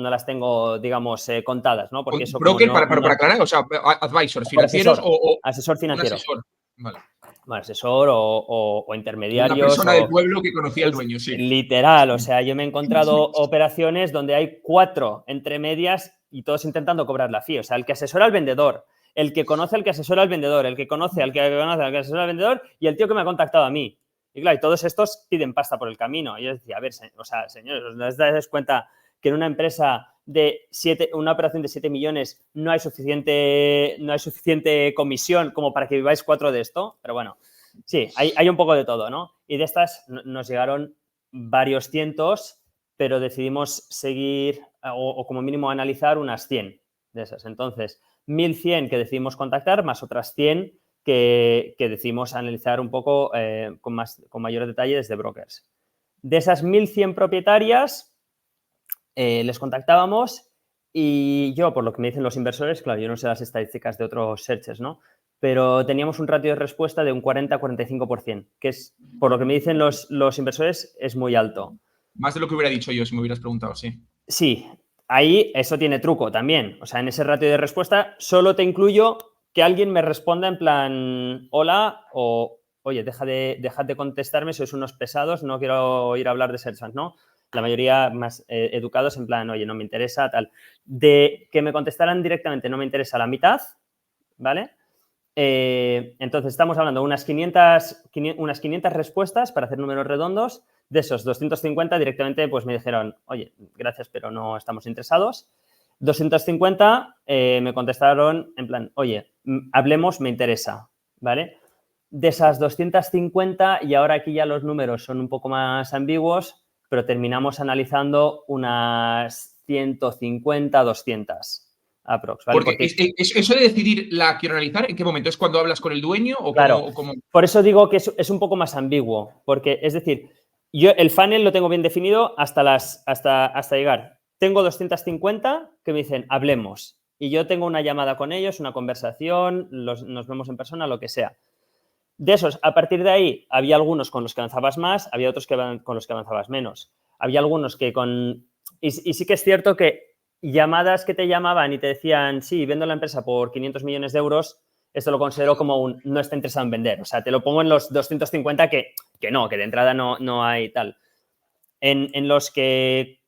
digamos, contadas, ¿no? Porque eso como broker, no, para aclarar, o sea, advisors por financieros asesor, o asesor un financiero. asesor. Vale. Bueno, asesor o intermediarios. Una persona del pueblo que conocía al dueño, sí. Literal, o sea, yo me he encontrado operaciones donde hay 4 entre medias y todos intentando cobrar la fee. O sea, el que asesora al vendedor, el que conoce al que asesora al vendedor, el que conoce al que conoce al que asesora al vendedor y el tío que me ha contactado a mí. Y claro, y todos estos piden pasta por el camino. Y yo decía, a ver, o sea, señores, ¿os dais cuenta que en una empresa de una operación de 7 millones no hay suficiente comisión como para que viváis 4 de esto? Pero bueno, sí, hay un poco de todo, ¿no? Y de estas nos llegaron varios cientos, pero decidimos seguir o como mínimo analizar unas 100 de esas. Entonces, 1.100 que decidimos contactar, más otras 100 que decidimos analizar un poco con mayor detalle desde brokers. De esas 1.100 propietarias, les contactábamos y yo, por lo que me dicen los inversores, claro, yo no sé las estadísticas de otros searches, ¿no? Pero teníamos un ratio de respuesta de un 40-45%, que es, por lo que me dicen los inversores, es muy alto. Más de lo que hubiera dicho yo si me hubieras preguntado, sí. Sí, ahí eso tiene truco también. O sea, en ese ratio de respuesta solo te incluyo que alguien me responda en plan hola o oye, dejad de contestarme, sois unos pesados, no quiero oír hablar de Search, ¿no? La mayoría más educados en plan, oye, no me interesa, tal. De que me contestaran directamente no me interesa la mitad, ¿vale? Entonces, estamos hablando de unas 500 respuestas para hacer números redondos. De esos 250 directamente pues me dijeron, oye, gracias, pero no estamos interesados. 250 me contestaron en plan, oye, hablemos, me interesa, ¿vale? De esas 250, y ahora aquí ya los números son un poco más ambiguos, pero terminamos analizando unas 150, 200. Aprox, ¿vale? Porque eso de decidir la quiero analizar, ¿en qué momento? ¿Es cuando hablas con el dueño o claro, cómo? Por eso digo que es un poco más ambiguo, porque es decir, yo el funnel lo tengo bien definido hasta llegar. Tengo 250 que me dicen, hablemos, y yo tengo una llamada con ellos, una conversación, nos vemos en persona, lo que sea. De esos, a partir de ahí, había algunos con los que avanzabas más, había otros con los que avanzabas menos. Había algunos que y sí que es cierto que llamadas que te llamaban y te decían, sí, vendo la empresa por 500 millones de euros, esto lo considero como no está interesado en vender. O sea, te lo pongo en los 250 que no, que de entrada no hay tal. En los que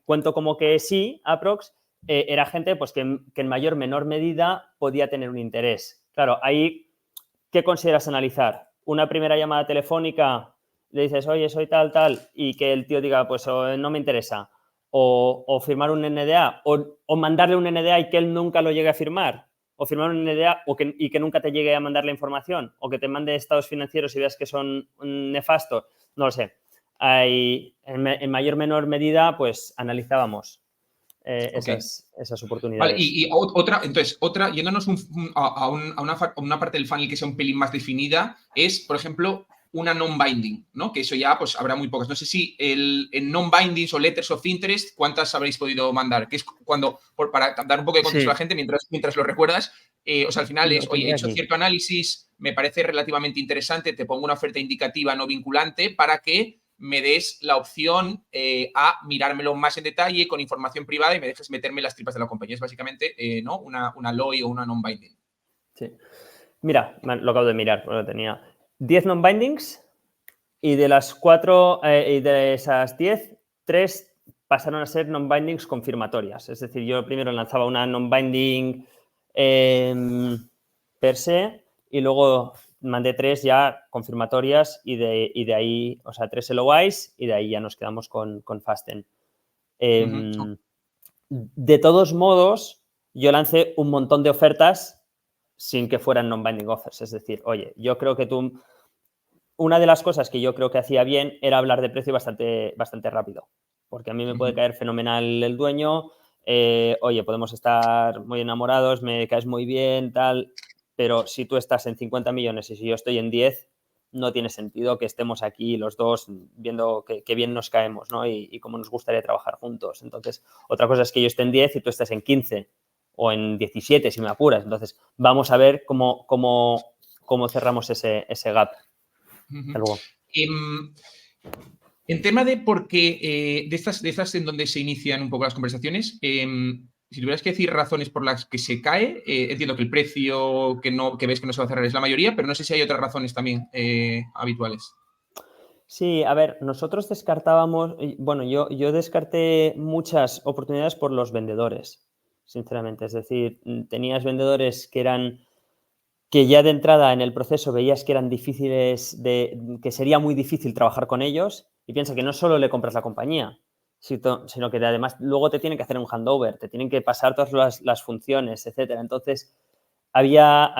cuento como que sí, aprox, era gente pues, que en mayor o menor medida podía tener un interés. Claro, ahí, ¿qué consideras analizar? Una primera llamada telefónica, le dices, oye, soy tal, y que el tío diga, pues no me interesa. O firmar un NDA, o mandarle un NDA y que él nunca lo llegue a firmar. O firmar un NDA y que nunca te llegue a mandar la información. O que te mande estados financieros y veas que son nefastos. No lo sé. En mayor o menor medida, pues analizábamos esas oportunidades. Vale, y otra, yéndonos a una parte del funnel que sea un pelín más definida, es, por ejemplo, una non-binding, ¿no? Que eso ya, pues, habrá muy pocas. No sé si en non-bindings o letters of interest, ¿cuántas habréis podido mandar? Que es cuando, para dar un poco de contexto a la gente, mientras lo recuerdas, o sea, al final es, oye, he hecho cierto análisis, me parece relativamente interesante, te pongo una oferta indicativa no vinculante para que me des la opción a mirármelo más en detalle con información privada y me dejes meterme en las tripas de la compañía. Es básicamente ¿no? una LOI o una non-binding. Sí. Mira, lo acabo de mirar, porque lo tenía. 10 non-bindings y de las 4, y de esas 10, 3 pasaron a ser non-bindings confirmatorias. Es decir, yo primero lanzaba una non-binding per se y luego mandé 3 ya confirmatorias y de ahí, o sea, 3 LOIs y de ahí ya nos quedamos con Fasten. De todos modos, yo lancé un montón de ofertas sin que fueran non-binding offers. Es decir, oye, yo creo que tú... Una de las cosas que yo creo que hacía bien era hablar de precio bastante rápido, porque a mí me puede caer fenomenal el dueño, oye, podemos estar muy enamorados, me caes muy bien, tal, pero si tú estás en 50 millones y si yo estoy en 10, no tiene sentido que estemos aquí los dos viendo que bien nos caemos, ¿no? Y cómo nos gustaría trabajar juntos. Entonces, otra cosa es que yo esté en 10 y tú estés en 15 o en 17 si me apuras. Entonces, vamos a ver cómo cerramos ese gap. Luego. En tema de por qué, de estas en donde se inician un poco las conversaciones, si tuvieras que decir razones por las que se cae, entiendo que el precio que ves que no se va a cerrar es la mayoría, pero no sé si hay otras razones también habituales. Sí, a ver, nosotros descartábamos, bueno, yo descarté muchas oportunidades por los vendedores, sinceramente. Es decir, tenías vendedores que ya de entrada en el proceso veías que eran difíciles, que sería muy difícil trabajar con ellos, y piensa que no solo le compras la compañía, sino que además luego te tienen que hacer un handover, te tienen que pasar todas las funciones, etcétera. Entonces, había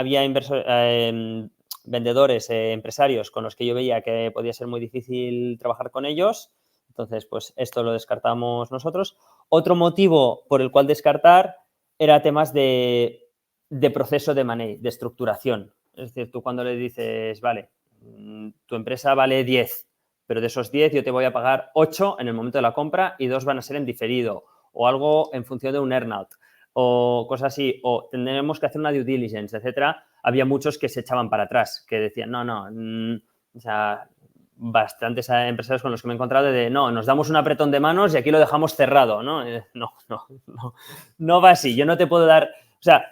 vendedores, empresarios con los que yo veía que podía ser muy difícil trabajar con ellos. Entonces, pues esto lo descartamos nosotros. Otro motivo por el cual descartar era temas de proceso de money, de estructuración. Es decir, tú cuando le dices, vale, tu empresa vale 10, pero de esos 10 yo te voy a pagar 8 en el momento de la compra y 2 van a ser en diferido o algo en función de un earnout o cosas así, o tendremos que hacer una due diligence, etcétera. Había muchos que se echaban para atrás, que decían, no, o sea, bastantes empresarios con los que me he encontrado no, nos damos un apretón de manos y aquí lo dejamos cerrado, ¿no? No va así, yo no te puedo dar, o sea,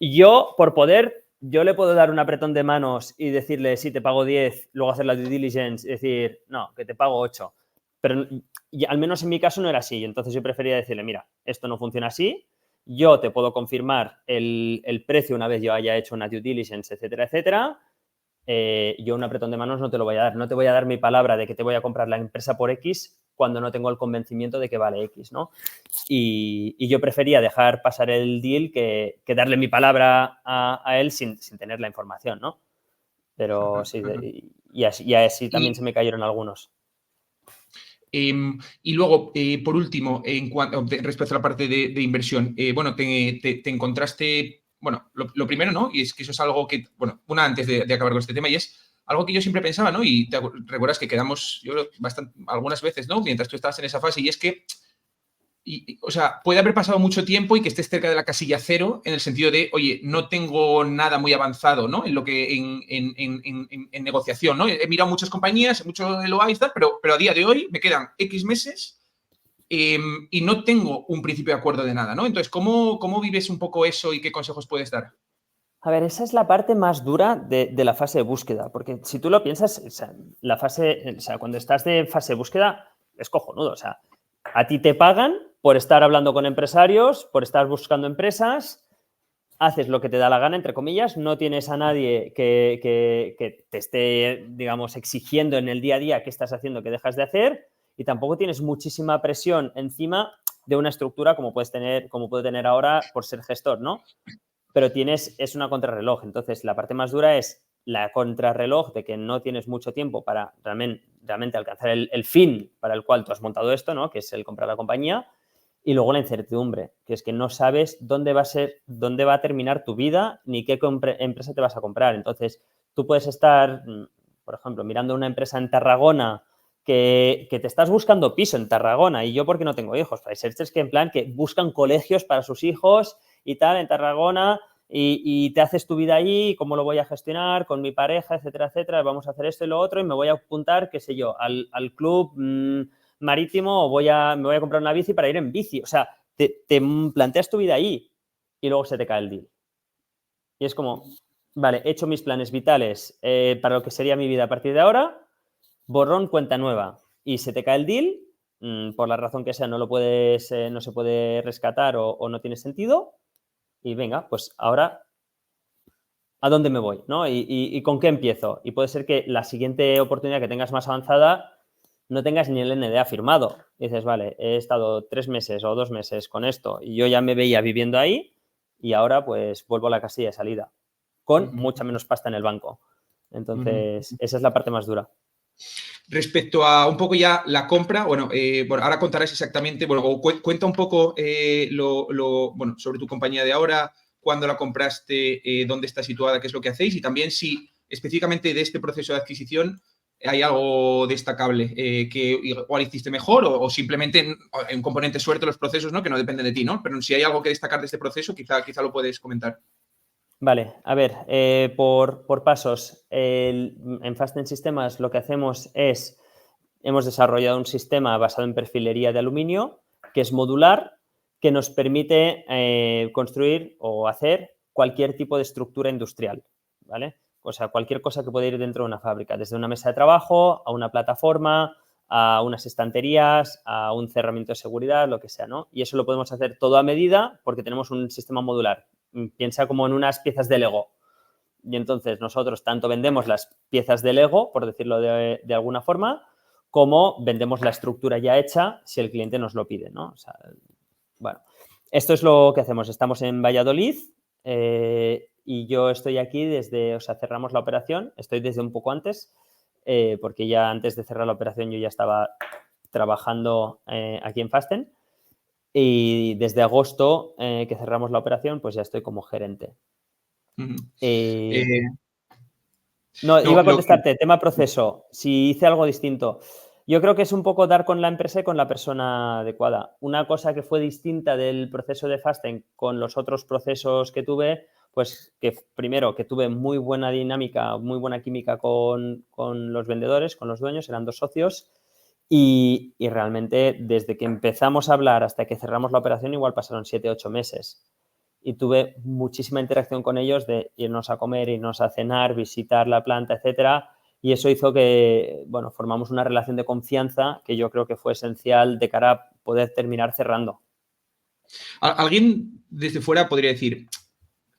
yo por poder, yo le puedo dar un apretón de manos y decirle, sí, te pago 10, luego hacer la due diligence y decir, no, que te pago 8. Pero al menos en mi caso no era así, entonces yo prefería decirle, mira, esto no funciona así, yo te puedo confirmar el precio una vez yo haya hecho una due diligence, etcétera, etcétera. Yo un apretón de manos no te lo voy a dar. No te voy a dar mi palabra de que te voy a comprar la empresa por X cuando no tengo el convencimiento de que vale X, ¿no? Y yo prefería dejar pasar el deal que darle mi palabra a él sin tener la información, ¿no? Pero sí, y así también se me cayeron algunos. Y luego, por último, respecto a la parte de inversión, bueno, te encontraste, bueno, lo primero, ¿no? Y es que eso es algo que, bueno, antes de acabar con este tema, y es algo que yo siempre pensaba, ¿no? Y te recuerdas que quedamos, yo creo, algunas veces, ¿no? Mientras tú estabas en esa fase, y es que, o sea, puede haber pasado mucho tiempo y que estés cerca de la casilla cero en el sentido de, oye, no tengo nada muy avanzado, ¿no? En lo que en negociación, ¿no? He mirado muchas compañías, mucho LOI, pero a día de hoy me quedan X meses y no tengo un principio de acuerdo de nada, ¿no? Entonces, ¿cómo vives un poco eso y qué consejos puedes dar? A ver, esa es la parte más dura de la fase de búsqueda, porque si tú lo piensas, o sea, cuando estás de fase de búsqueda es cojonudo, o sea, a ti te pagan por estar hablando con empresarios, por estar buscando empresas, haces lo que te da la gana, entre comillas, no tienes a nadie que te esté, digamos, exigiendo en el día a día qué estás haciendo, qué dejas de hacer, y tampoco tienes muchísima presión encima de una estructura como puedo tener ahora por ser gestor, ¿no? Pero es una contrarreloj. Entonces, la parte más dura es la contrarreloj de que no tienes mucho tiempo para realmente alcanzar el fin para el cual tú has montado esto, ¿no? Que es el comprar la compañía. Y luego la incertidumbre, que es que no sabes dónde va a terminar tu vida ni qué empresa te vas a comprar. Entonces, tú puedes estar, por ejemplo, mirando una empresa en Tarragona que te estás buscando piso en Tarragona y yo porque no tengo hijos. Hay searchers que en plan que buscan colegios para sus hijos y tal en Tarragona y te haces tu vida ahí, cómo lo voy a gestionar con mi pareja, etcétera, etcétera. Vamos a hacer esto y lo otro y me voy a apuntar, qué sé yo, al club marítimo o me voy a comprar una bici para ir en bici. O sea, te planteas tu vida ahí y luego se te cae el deal. Y es como, Vale, he hecho mis planes vitales para lo que sería mi vida a partir de ahora, borrón, cuenta nueva. Y se te cae el deal, por la razón que sea, no se puede rescatar o no tiene sentido. Y venga, pues ahora, ¿a dónde me voy? ¿No? ¿Y con qué empiezo? Y puede ser que la siguiente oportunidad que tengas más avanzada no tengas ni el NDA firmado. Y dices, vale, he estado 3 meses o 2 meses con esto y yo ya me veía viviendo ahí y ahora pues vuelvo a la casilla de salida con mucha menos pasta en el banco. Entonces, esa es la parte más dura. Respecto a un poco ya la compra, bueno, ahora contarás exactamente, bueno, cuenta un poco bueno, sobre tu compañía de ahora, cuándo la compraste, dónde está situada, qué es lo que hacéis y también si específicamente de este proceso de adquisición hay algo destacable que igual hiciste mejor o simplemente hay un componente suerte en los procesos, ¿no? Que no depende de ti, ¿no? Pero si hay algo que destacar de este proceso, quizá lo puedes comentar. Vale, a ver, por pasos. En Fasten Sistemas lo que hacemos es, hemos desarrollado un sistema basado en perfilería de aluminio que es modular, que nos permite construir o hacer cualquier tipo de estructura industrial, ¿vale? O sea, cualquier cosa que pueda ir dentro de una fábrica, desde una mesa de trabajo a una plataforma, a unas estanterías, a un cerramiento de seguridad, lo que sea, ¿no? Y eso lo podemos hacer todo a medida porque tenemos un sistema modular. Piensa como en unas piezas de Lego. Y entonces nosotros tanto vendemos las piezas de Lego, por decirlo de alguna forma, como vendemos la estructura ya hecha si el cliente nos lo pide, ¿no? O sea, bueno, esto es lo que hacemos. Estamos en Valladolid y yo estoy aquí o sea, cerramos la operación, estoy desde un poco antes, porque ya antes de cerrar la operación yo ya estaba trabajando aquí en Fasten. Y desde agosto que cerramos la operación, pues ya estoy como gerente. Uh-huh. No, No, iba a contestarte, tema proceso, si hice algo distinto. Yo creo que es un poco dar con la empresa y con la persona adecuada. Una cosa que fue distinta del proceso de Fasten con los otros procesos que tuve, pues que primero que tuve muy buena dinámica, muy buena química con los vendedores, con los dueños, eran 2 socios. Y realmente desde que empezamos a hablar hasta que cerramos la operación igual pasaron 7, 8 meses. Y tuve muchísima interacción con ellos de irnos a comer, irnos a cenar, visitar la planta, etcétera. Y eso hizo que, bueno, formamos una relación de confianza que yo creo que fue esencial de cara a poder terminar cerrando. Alguien desde fuera podría decir,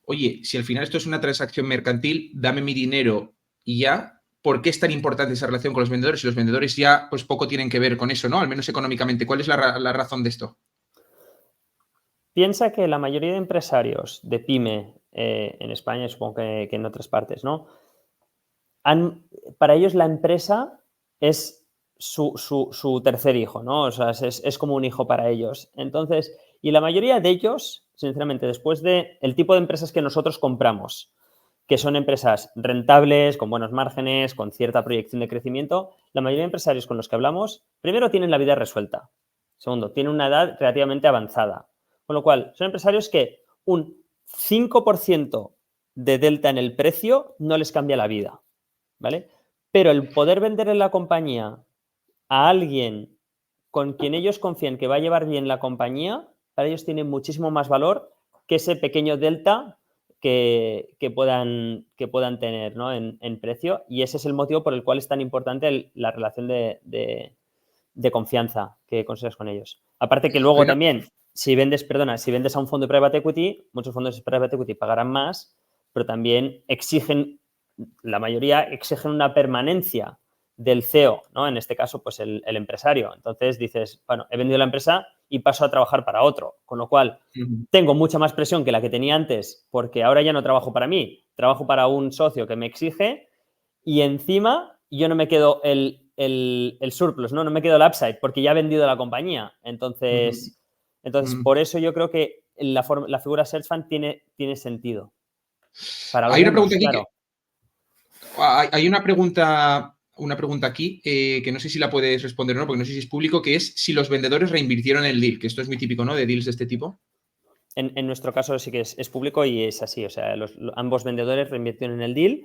oye, si al final esto es una transacción mercantil, dame mi dinero y ya. ¿Por qué es tan importante esa relación con los vendedores? Si los vendedores ya pues poco tienen que ver con eso, ¿no? Al menos económicamente. ¿Cuál es la razón de esto? Piensa que la mayoría de empresarios de pyme en España, supongo que en otras partes, ¿no? Para ellos la empresa es su tercer hijo, ¿no? O sea, es como un hijo para ellos. Entonces, y la mayoría de ellos, sinceramente, después del tipo de empresas que nosotros compramos, que son empresas rentables, con buenos márgenes, con cierta proyección de crecimiento, la mayoría de empresarios con los que hablamos, primero, tienen la vida resuelta. Segundo, tienen una edad relativamente avanzada. Con lo cual, son empresarios que un 5% de delta en el precio no les cambia la vida, ¿vale? Pero el poder vender en la compañía a alguien con quien ellos confían que va a llevar bien la compañía, para ellos tiene muchísimo más valor que ese pequeño delta que puedan tener, ¿no? en precio. Y ese es el motivo por el cual es tan importante la relación de confianza que consigas con ellos. Aparte que luego también, si vendes a un fondo de private equity, muchos fondos de private equity pagarán más, pero también la mayoría exigen una permanencia del CEO, ¿no? En este caso, pues el empresario. Entonces dices, bueno, he vendido la empresa y paso a trabajar para otro, con lo cual tengo mucha más presión que la que tenía antes, porque ahora ya no trabajo para mí, trabajo para un socio que me exige y encima yo no me quedo el surplus, ¿no? No me quedo el upside porque ya he vendido la compañía. Entonces, por eso yo creo que la figura Search Fund tiene sentido. Para Hay una algunos, pregunta aquí claro. Hay una pregunta aquí que no sé si la puedes responder o no, porque no sé si es público, que es si los vendedores reinvirtieron el deal, que esto es muy típico, ¿no? De deals de este tipo. En nuestro caso sí que es público y es así. O sea, ambos vendedores reinvirtieron en el deal.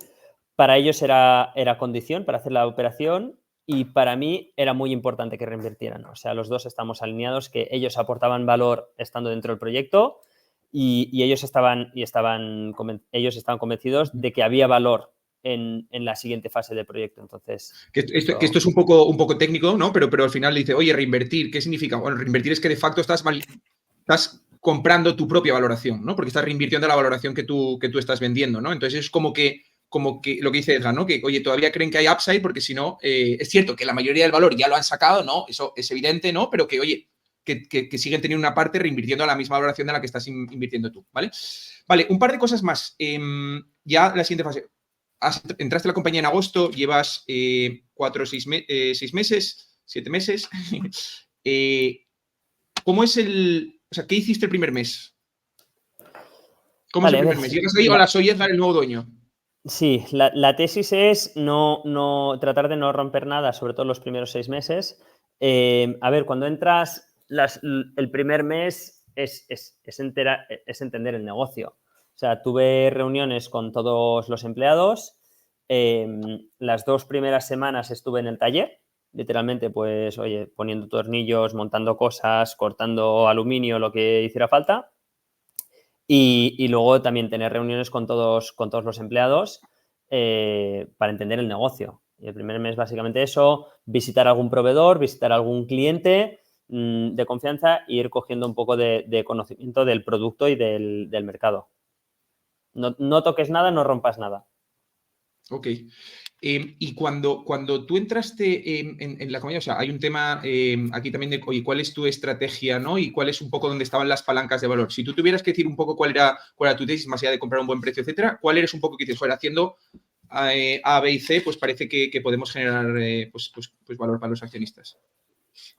Para ellos era condición para hacer la operación y para mí era muy importante que reinvirtieran. O sea, los dos estamos alineados que ellos aportaban valor estando dentro del proyecto y ellos estaban convencidos de que había valor en la siguiente fase del proyecto. Entonces, que esto es un poco técnico, ¿no? Pero al final dice, oye, reinvertir, ¿qué significa? Bueno, reinvertir es que de facto estás comprando tu propia valoración, ¿no? Porque estás reinvirtiendo la valoración que tú estás vendiendo, ¿no? Entonces es como que lo que dice Edgar, ¿no? Que, oye, todavía creen que hay upside porque si no, es cierto que la mayoría del valor ya lo han sacado, ¿no? Eso es evidente, ¿no? Pero que, oye, que siguen teniendo una parte reinvirtiendo a la misma valoración de la que estás invirtiendo tú, ¿vale? Vale, un par de cosas más. Ya la siguiente fase. Entraste a la compañía en agosto, llevas 6 meses, 7 meses. ¿Cómo es o sea, qué hiciste el primer mes? ¿Cómo es el primer mes? ¿Llegas ahí? Hola, soy Edgar, el nuevo dueño. Sí, la tesis es no tratar de no romper nada, sobre todo los primeros 6 meses. A ver, cuando entras, el primer mes es entender el negocio. O sea, tuve reuniones con todos los empleados. Las 2 primeras semanas estuve en el taller, literalmente, pues, oye, poniendo tornillos, montando cosas, cortando aluminio, lo que hiciera falta. Y luego también tener reuniones con todos los empleados para entender el negocio. Y el primer mes básicamente eso, visitar algún proveedor, visitar algún cliente de confianza e ir cogiendo un poco de conocimiento del producto y del mercado. No toques nada, no rompas nada. Ok. Y cuando tú entraste en la compañía, o sea, hay un tema aquí también de, oye, ¿cuál es tu estrategia, ¿no? Y cuál es un poco dónde estaban las palancas de valor. Si tú tuvieras que decir un poco cuál era tu tesis, más allá de comprar un buen precio, etcétera, ¿cuál eres un poco que dices, fuera haciendo A, B y C, pues parece que podemos generar pues valor para los accionistas?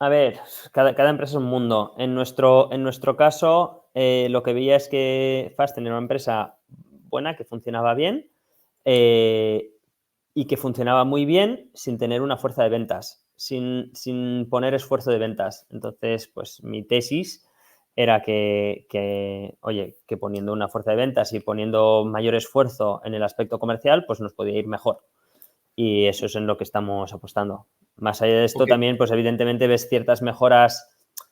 A ver, cada empresa es un mundo. En nuestro caso, lo que veía es que Fasten era una empresa buena, que funcionaba bien, y que funcionaba muy bien sin tener una fuerza de ventas, sin poner esfuerzo de ventas. Entonces, pues mi tesis era que poniendo una fuerza de ventas y poniendo mayor esfuerzo en el aspecto comercial, pues nos podía ir mejor. Y eso es en lo que estamos apostando. Más allá de esto, Okay. también, pues evidentemente ves ciertas mejoras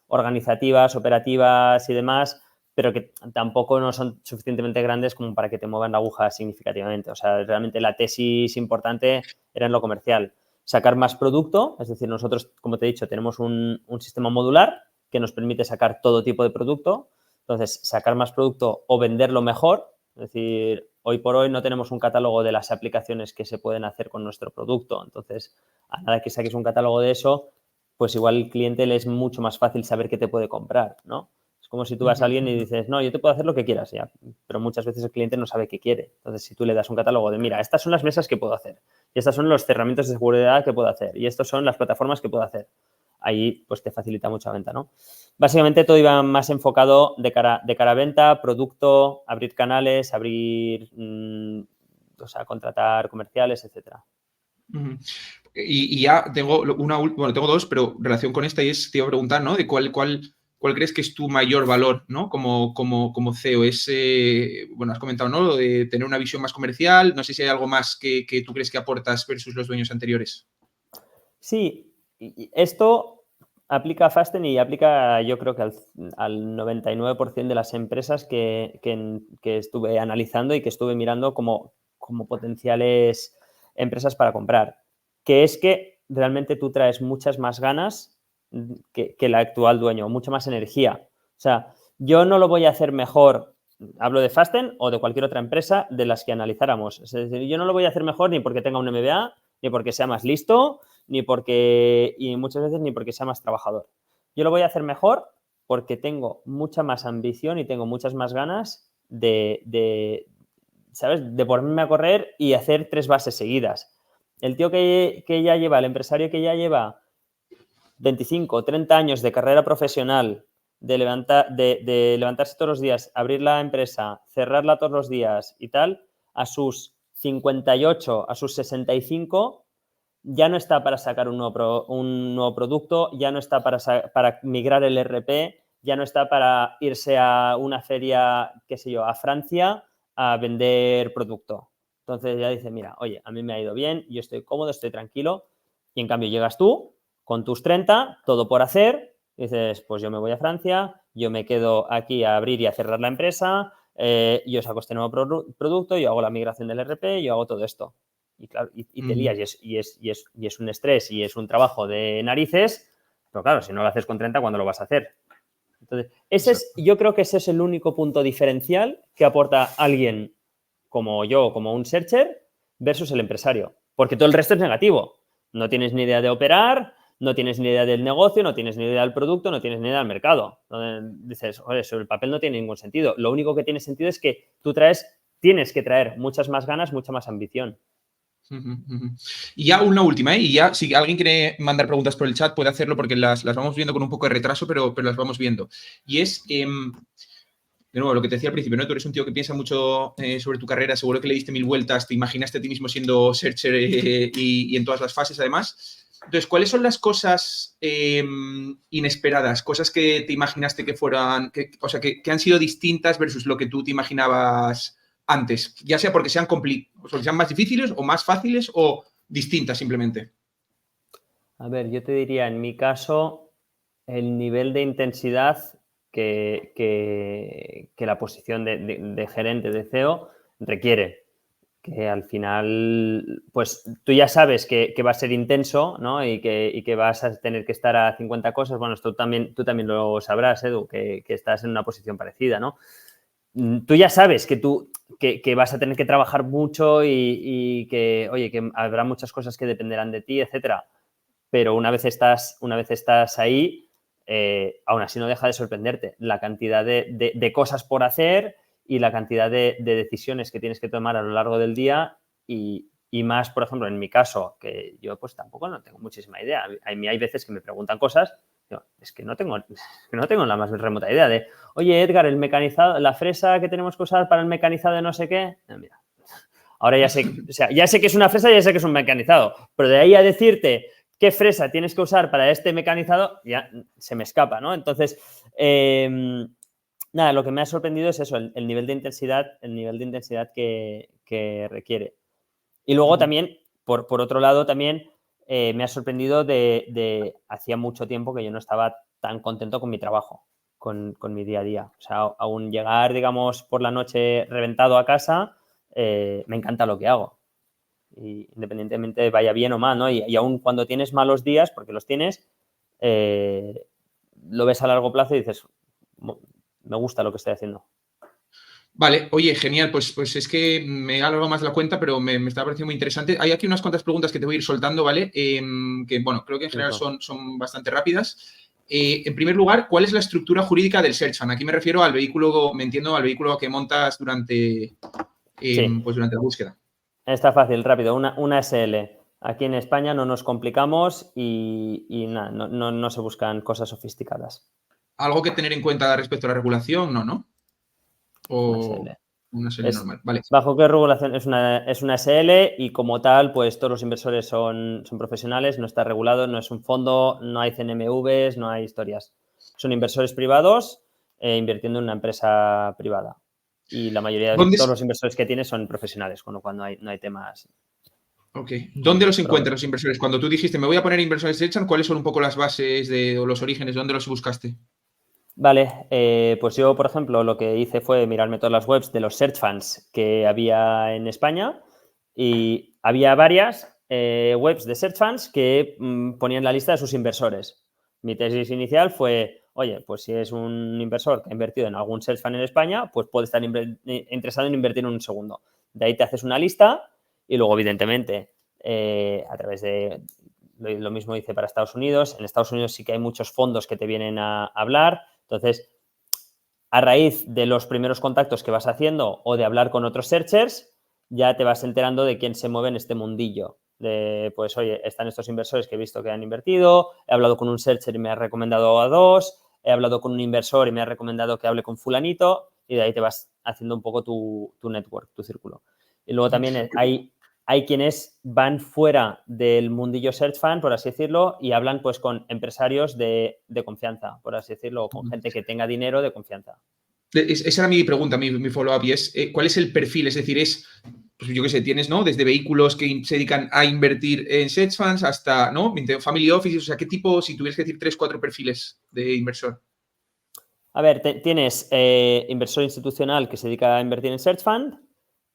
organizativas, operativas y demás, pero que tampoco no son suficientemente grandes como para que te muevan la aguja significativamente. O sea, realmente la tesis importante era en lo comercial. Sacar más producto, es decir, nosotros, como te he dicho, tenemos un sistema modular que nos permite sacar todo tipo de producto. Entonces, sacar más producto o venderlo mejor, es decir, hoy por hoy no tenemos un catálogo de las aplicaciones que se pueden hacer con nuestro producto. Entonces, a nada que saques un catálogo de eso, pues igual el cliente le es mucho más fácil saber qué te puede comprar, ¿no? Es como si tú vas a alguien y dices, no, yo te puedo hacer lo que quieras, ya, pero muchas veces el cliente no sabe qué quiere. Entonces, si tú le das un catálogo de, mira, estas son las mesas que puedo hacer, y estas son los cerramientos de seguridad que puedo hacer, y estas son las plataformas que puedo hacer, ahí pues te facilita mucha venta, ¿no? Básicamente todo iba más enfocado de cara a venta, producto, abrir canales, contratar comerciales, etcétera. Y ya tengo tengo dos, pero en relación con esta, y te iba a preguntar, ¿no? De cuál crees que es tu mayor valor, ¿no? Como CEO. Has comentado, ¿no? Lo de tener una visión más comercial. No sé si hay algo más que tú crees que aportas versus los dueños anteriores. Sí, esto aplica a Fasten y aplica, yo creo que al 99% de las empresas que estuve analizando y que estuve mirando como potenciales empresas para comprar, que es que realmente tú traes muchas más ganas que el actual dueño, mucha más energía. O sea, yo no lo voy a hacer mejor, hablo de Fasten o de cualquier otra empresa de las que analizáramos. Es decir, yo no lo voy a hacer mejor ni porque tenga un MBA, ni porque sea más listo, y muchas veces ni porque sea más trabajador. Yo lo voy a hacer mejor porque tengo mucha más ambición y tengo muchas más ganas ¿sabes? De ponerme a correr y hacer 3 bases seguidas. El tío que ya lleva, el empresario que ya lleva 25, 30 años de carrera profesional, de levantarse todos los días, abrir la empresa, cerrarla todos los días y tal, a sus 58, a sus 65, ya no está para sacar un nuevo producto, ya no está para migrar el ERP, ya no está para irse a una feria, qué sé yo, a Francia a vender producto. Entonces ya dice, mira, oye, a mí me ha ido bien, yo estoy cómodo, estoy tranquilo, y en cambio llegas tú con tus 30, todo por hacer, Dices, pues yo me voy a Francia, yo me quedo aquí a abrir y a cerrar la empresa, yo saco este nuevo producto, yo hago la migración del ERP, yo hago todo esto. Y claro, y te lías y es un estrés y es un trabajo de narices, pero claro, si no lo haces con 30, ¿cuándo lo vas a hacer? Entonces, yo creo que ese es el único punto diferencial que aporta alguien como yo, como un searcher, versus el empresario. Porque todo el resto es negativo. No tienes ni idea de operar, no tienes ni idea del negocio, no tienes ni idea del producto, no tienes ni idea del mercado. Dices, oye, sobre el papel no tiene ningún sentido. Lo único que tiene sentido es que tienes que traer muchas más ganas, mucha más ambición. Y ya una última, ¿eh? Y ya, si alguien quiere mandar preguntas por el chat, puede hacerlo porque las vamos viendo con un poco de retraso, pero las vamos viendo. Y es, de nuevo, lo que te decía al principio, ¿no? Tú eres un tío que piensa mucho sobre tu carrera, seguro que le diste 1000 vueltas, te imaginaste a ti mismo siendo searcher y en todas las fases, además. Entonces, ¿cuáles son las cosas inesperadas, cosas que te imaginaste que fueran, o sea, que han sido distintas versus lo que tú te imaginabas antes, ya sea porque sean más difíciles o más fáciles o distintas simplemente? A ver, yo te diría, en mi caso, el nivel de intensidad que la posición de gerente de CEO requiere. Que al final, pues tú ya sabes que va a ser intenso, ¿no? Y que vas a tener que estar a 50 cosas. Bueno, tú también lo sabrás, Edu, que estás en una posición parecida, ¿no? Tú ya sabes que vas a tener que trabajar mucho y que, oye, que habrá muchas cosas que dependerán de ti, etcétera. Pero una vez estás ahí, aún así no deja de sorprenderte la cantidad de cosas por hacer y la cantidad de decisiones que tienes que tomar a lo largo del día y más, por ejemplo, en mi caso, que yo pues tampoco no tengo muchísima idea. A mí hay veces que me preguntan cosas, yo, es que no tengo la más remota idea de, oye, Edgar, el mecanizado, la fresa que tenemos que usar para el mecanizado de no sé qué, mira, ahora ya sé, o sea, ya sé que es una fresa, ya sé que es un mecanizado, pero de ahí a decirte qué fresa tienes que usar para este mecanizado, ya se me escapa, ¿no? Entonces, nada, lo que me ha sorprendido es eso, el nivel de intensidad, que requiere. Y luego también, por otro lado, también me ha sorprendido hacía mucho tiempo que yo no estaba tan contento con mi trabajo, con mi día a día. O sea, aún llegar, digamos, por la noche reventado a casa, me encanta lo que hago. Y independientemente vaya bien o mal, ¿no? Y aún cuando tienes malos días, porque los tienes, lo ves a largo plazo y dices, me gusta lo que estoy haciendo. Vale, oye, genial, pues es que me he alargado más de la cuenta, pero me está pareciendo muy interesante. Hay aquí unas cuantas preguntas que te voy a ir soltando, ¿vale? Que, bueno, creo que en general son bastante rápidas. En primer lugar, ¿cuál es la estructura jurídica del Search Fund? Aquí me refiero al vehículo, me entiendo, al vehículo que montas durante la búsqueda. Está fácil, rápido. Una SL. Aquí en España no nos complicamos y nada, no se buscan cosas sofisticadas. ¿Algo que tener en cuenta respecto a la regulación? No. Una O SL. una SL normal. Vale. ¿Bajo qué regulación? Es una SL y como tal, pues todos los inversores son profesionales, no está regulado, no es un fondo, no hay CNMVs, no hay historias. Son inversores privados invirtiendo en una empresa privada. Y la mayoría de todos los inversores que tienes son profesionales, con lo cual no hay temas. Ok. ¿Dónde los encuentras los inversores? Cuando tú dijiste, me voy a poner inversores Search Fund, ¿cuáles son un poco las bases o los orígenes? ¿Dónde los buscaste? Vale, pues yo, por ejemplo, lo que hice fue mirarme todas las webs de los search funds que había en España y había varias webs de search funds que ponían la lista de sus inversores. Mi tesis inicial fue, oye, pues si es un inversor que ha invertido en algún search fund en España, pues puede estar interesado en invertir en un segundo. De ahí te haces una lista y luego, evidentemente, a través de... Lo mismo hice para Estados Unidos. En Estados Unidos sí que hay muchos fondos que te vienen a hablar. Entonces, a raíz de los primeros contactos que vas haciendo o de hablar con otros searchers, ya te vas enterando de quién se mueve en este mundillo. De, pues, oye, están estos inversores que he visto que han invertido, he hablado con un searcher y me ha recomendado a dos, he hablado con un inversor y me ha recomendado que hable con fulanito, y de ahí te vas haciendo un poco tu network, tu círculo. Y luego también hay quienes van fuera del mundillo search fund, por así decirlo, y hablan pues con empresarios de confianza, por así decirlo, o con gente que tenga dinero de confianza. Esa era mi pregunta, mi follow-up, y es ¿cuál es el perfil? Es decir, pues yo qué sé, tienes, ¿no? Desde vehículos que se dedican a invertir en hedge funds hasta, ¿no? Family offices, o sea, ¿qué tipo, si tuvieras que decir 3-4 perfiles de inversor? A ver, tienes inversor institucional que se dedica a invertir en search fund,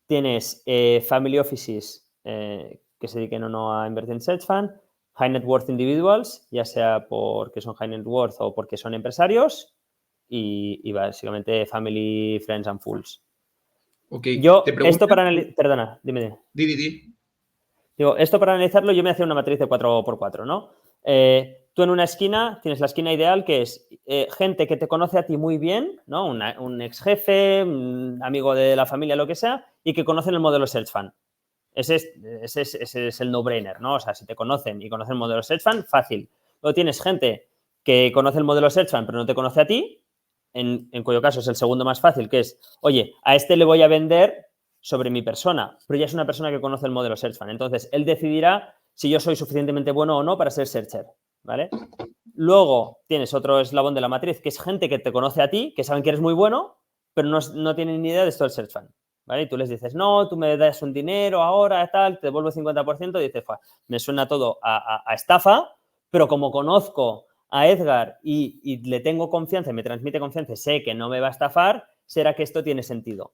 tienes family offices que se dediquen o no a invertir en search fund, high net worth individuals, ya sea porque son high net worth o porque son empresarios, y básicamente family, friends and fools. Ok, Yo, te esto preguntan... para analizar, perdona, dime. Di. Digo, esto para analizarlo yo me hacía una matriz de 4x4, ¿no? Tú en una esquina tienes la esquina ideal que es gente que te conoce a ti muy bien, ¿no? Un ex jefe, un amigo de la familia, lo que sea, y que conocen el modelo Search Fund. Ese es el no-brainer, ¿no? O sea, si te conocen y conocen el modelo Search Fund, fácil. Luego tienes gente que conoce el modelo Search Fund pero no te conoce a ti, en cuyo caso es el segundo más fácil, que es, oye, a este le voy a vender sobre mi persona, pero ya es una persona que conoce el modelo Search Fund. Entonces, él decidirá si yo soy suficientemente bueno o no para ser searcher, ¿vale? Luego tienes otro eslabón de la matriz, que es gente que te conoce a ti, que saben que eres muy bueno, pero no tienen ni idea de esto del Search Fund, ¿vale? Y tú les dices, no, tú me das un dinero ahora, tal, te devuelvo el 50%, y dices, me suena todo a estafa, pero como conozco a Edgar y le tengo confianza y me transmite confianza y sé que no me va a estafar, será que esto tiene sentido.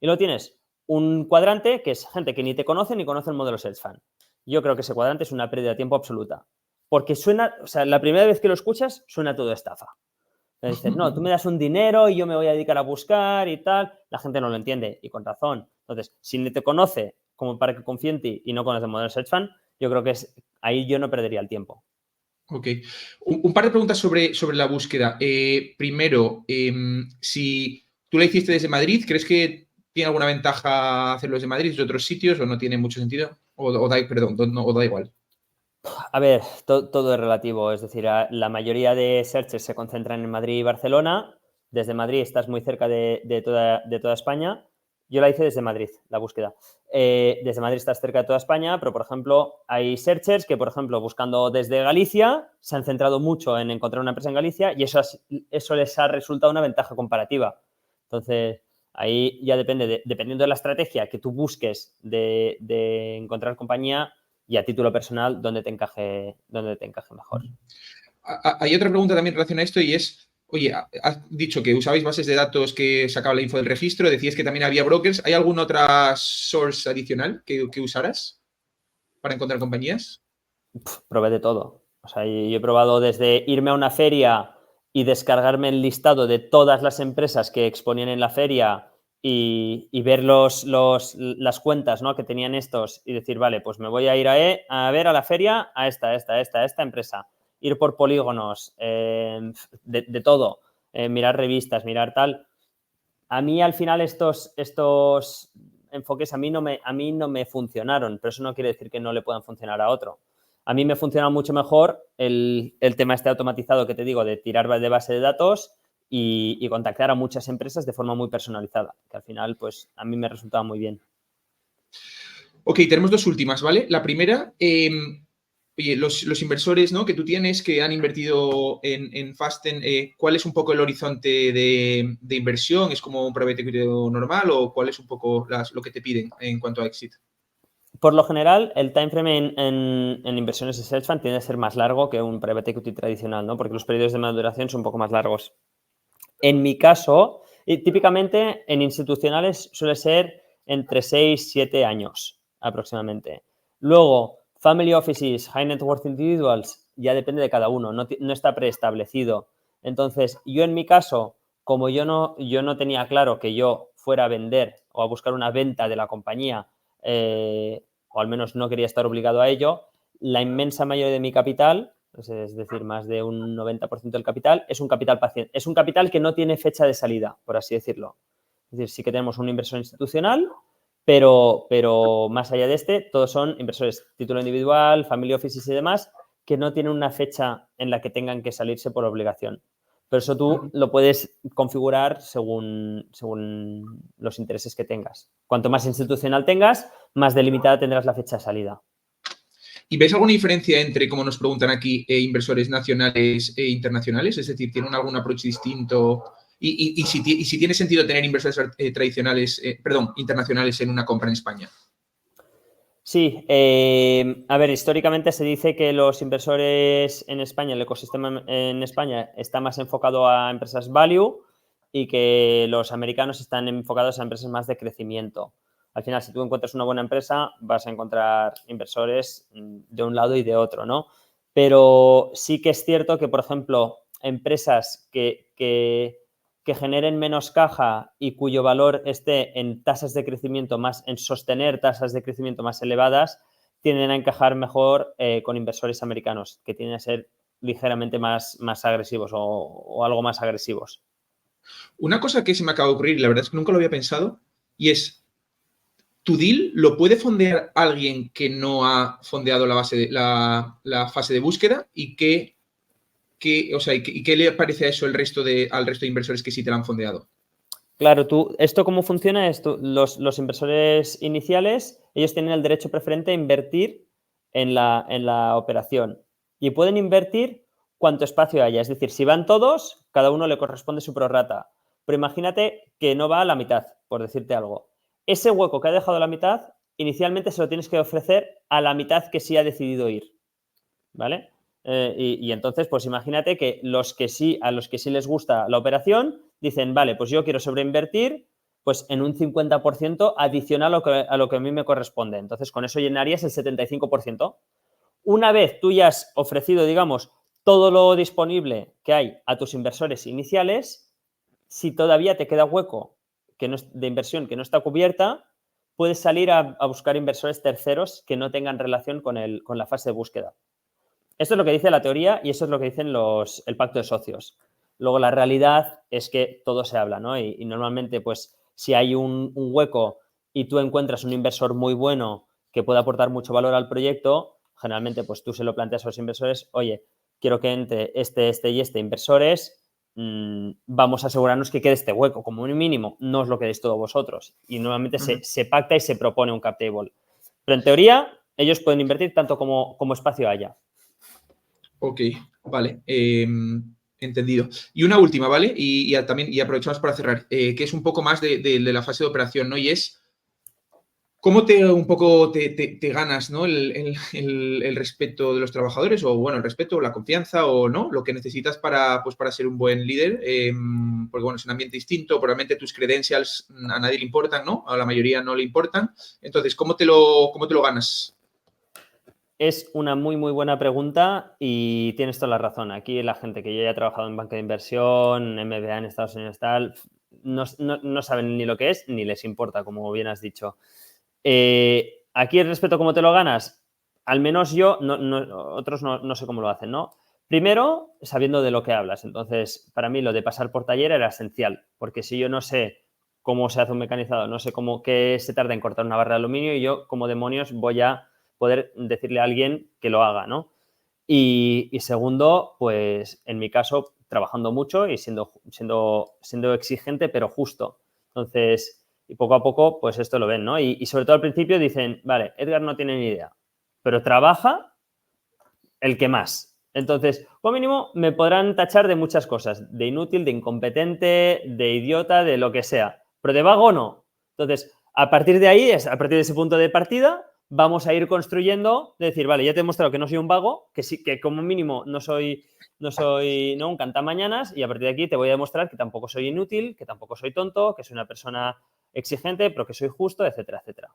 Y luego tienes un cuadrante que es gente que ni te conoce ni conoce el modelo Search Fund. Yo creo que ese cuadrante es una pérdida de tiempo absoluta. Porque suena, o sea, la primera vez que lo escuchas, suena todo estafa. Le dices, no, tú me das un dinero y yo me voy a dedicar a buscar y tal. La gente no lo entiende y con razón. Entonces, si ni te conoce como para que confíe en ti y no conoce el modelo Search Fund, yo creo que ahí yo no perdería el tiempo. Ok. Un par de preguntas sobre la búsqueda. Primero, si tú la hiciste desde Madrid, ¿crees que tiene alguna ventaja hacerlo desde Madrid, desde otros sitios, o no tiene mucho sentido? O da igual. A ver, todo es relativo. Es decir, la mayoría de searches se concentran en Madrid y Barcelona. Desde Madrid estás muy cerca de toda España. Yo la hice desde Madrid, la búsqueda. Desde Madrid estás cerca de toda España, pero, por ejemplo, hay searchers que, por ejemplo, buscando desde Galicia, se han centrado mucho en encontrar una empresa en Galicia y eso les ha resultado una ventaja comparativa. Entonces, ahí ya dependiendo de la estrategia que tú busques de encontrar compañía, y a título personal, dónde te encaje mejor. Hay otra pregunta también relacionada a esto y es, oye, has dicho que usabais bases de datos que sacaba la info del registro, decías que también había brokers. ¿Hay alguna otra source adicional que usaras para encontrar compañías? Probé de todo. O sea, yo he probado desde irme a una feria y descargarme el listado de todas las empresas que exponían en la feria y ver las cuentas, ¿no?, que tenían estos y decir, vale, pues me voy a ir a ver a la feria a esta empresa. Ir por polígonos, de todo, mirar revistas, mirar tal. A mí al final estos enfoques a mí no me funcionaron, pero eso no quiere decir que no le puedan funcionar a otro. A mí me funciona mucho mejor el tema este automatizado que te digo, de tirar de base de datos y contactar a muchas empresas de forma muy personalizada, que al final, pues, a mí me resultaba muy bien. Ok, tenemos dos últimas, ¿vale? La primera, oye, los inversores, ¿no?, que tú tienes que han invertido en Fasten, ¿cuál es un poco el horizonte de inversión? ¿Es como un private equity normal o cuál es un poco lo que te piden en cuanto a exit? Por lo general, el time frame en inversiones de Search Fund tiende a ser más largo que un private equity tradicional, ¿no?, porque los periodos de maduración son un poco más largos. En mi caso, típicamente en institucionales suele ser entre 6 y 7 años aproximadamente. Luego, family offices, high net worth individuals, ya depende de cada uno, no está preestablecido. Entonces, yo en mi caso, como yo no tenía claro que yo fuera a vender o a buscar una venta de la compañía, o al menos no quería estar obligado a ello, la inmensa mayoría de mi capital, es decir, más de un 90% del capital, es un capital paciente. Es un capital que no tiene fecha de salida, por así decirlo. Es decir, sí que tenemos un inversor institucional, pero más allá de este, todos son inversores título individual, family offices y demás, que no tienen una fecha en la que tengan que salirse por obligación. Pero eso tú lo puedes configurar según los intereses que tengas. Cuanto más institucional tengas, más delimitada tendrás la fecha de salida. ¿Y ves alguna diferencia entre, como nos preguntan aquí, inversores nacionales e internacionales? Es decir, ¿tienen algún approach distinto? Y si tiene sentido tener inversores tradicionales, internacionales en una compra en España. Sí, a ver, históricamente se dice que los inversores en España, el ecosistema en España está más enfocado a empresas value y que los americanos están enfocados a empresas más de crecimiento. Al final, si tú encuentras una buena empresa, vas a encontrar inversores de un lado y de otro, ¿no? Pero sí que es cierto que, por ejemplo, empresas que generen menos caja y cuyo valor esté en tasas de crecimiento más, en sostener tasas de crecimiento más elevadas, tienden a encajar mejor con inversores americanos, que tienden a ser ligeramente más agresivos o algo más agresivos. Una cosa que se me acaba de ocurrir, y la verdad es que nunca lo había pensado, y es, ¿tu deal lo puede fondear alguien que no ha fondeado la fase de búsqueda? ¿Y o sea, ¿y qué le parece a eso al resto de inversores que sí te la han fondeado? Claro, ¿esto cómo funciona? Los inversores iniciales, ellos tienen el derecho preferente a invertir en la operación y pueden invertir cuanto espacio haya. Es decir, si van todos, cada uno le corresponde su prorrata. Pero imagínate que no va a la mitad, por decirte algo. Ese hueco que ha dejado a la mitad, inicialmente se lo tienes que ofrecer a la mitad que sí ha decidido ir, ¿vale? Y entonces, pues imagínate que a los que sí les gusta la operación, dicen, vale, pues yo quiero sobreinvertir pues en un 50% adicional a lo que a mí me corresponde. Entonces, con eso llenarías el 75%. Una vez tú ya has ofrecido, digamos, todo lo disponible que hay a tus inversores iniciales, si todavía te queda hueco de inversión que no está cubierta, puedes salir a buscar inversores terceros que no tengan relación con la fase de búsqueda. Esto es lo que dice la teoría y eso es lo que dicen el pacto de socios. Luego la realidad es que todo se habla, ¿no? Y normalmente, pues, si hay un hueco y tú encuentras un inversor muy bueno que pueda aportar mucho valor al proyecto, generalmente, pues tú se lo planteas a los inversores, oye, quiero que entre este y este inversores, vamos a asegurarnos que quede este hueco, como un mínimo, no os lo quedéis todos vosotros. Y normalmente se pacta y se propone un cap table. Pero en teoría, ellos pueden invertir tanto como espacio haya. Ok, vale. Entendido. Y una última, ¿vale? Y también, y aprovechamos para cerrar, que es un poco más de la fase de operación, ¿no? Y es cómo un poco te ganas, ¿no? El respeto de los trabajadores, o bueno, el respeto, o la confianza, o no, lo que necesitas pues, para ser un buen líder. Porque bueno, es un ambiente distinto, probablemente tus credentials a nadie le importan, ¿no? A la mayoría no le importan. Entonces, ¿cómo te lo ganas? Es una muy, muy buena pregunta y tienes toda la razón. Aquí la gente que yo ya he trabajado en banca de inversión, MBA en Estados Unidos, tal, no saben ni lo que es ni les importa, como bien has dicho. Aquí el respeto, ¿cómo te lo ganas? Al menos yo, otros no sé cómo lo hacen, ¿no? Primero, sabiendo de lo que hablas. Entonces, para mí lo de pasar por taller era esencial, porque si yo no sé cómo se hace un mecanizado, no sé qué se tarda en cortar una barra de aluminio y yo, como demonios, voy a poder decirle a alguien que lo haga, ¿no? Y segundo, pues en mi caso, trabajando mucho y siendo exigente, pero justo. Entonces, y poco a poco, pues esto lo ven, ¿no? Y sobre todo al principio dicen, vale, Edgar no tiene ni idea, pero trabaja el que más. Entonces, como mínimo, me podrán tachar de muchas cosas, de inútil, de incompetente, de idiota, de lo que sea, pero de vago no. Entonces, a partir de ahí, a partir de ese punto de partida, vamos a ir construyendo, de decir, vale, ya te he demostrado que no soy un vago, que sí, que como mínimo no soy un cantamañanas, y a partir de aquí te voy a demostrar que tampoco soy inútil, que tampoco soy tonto, que soy una persona exigente, pero que soy justo, etcétera, etcétera.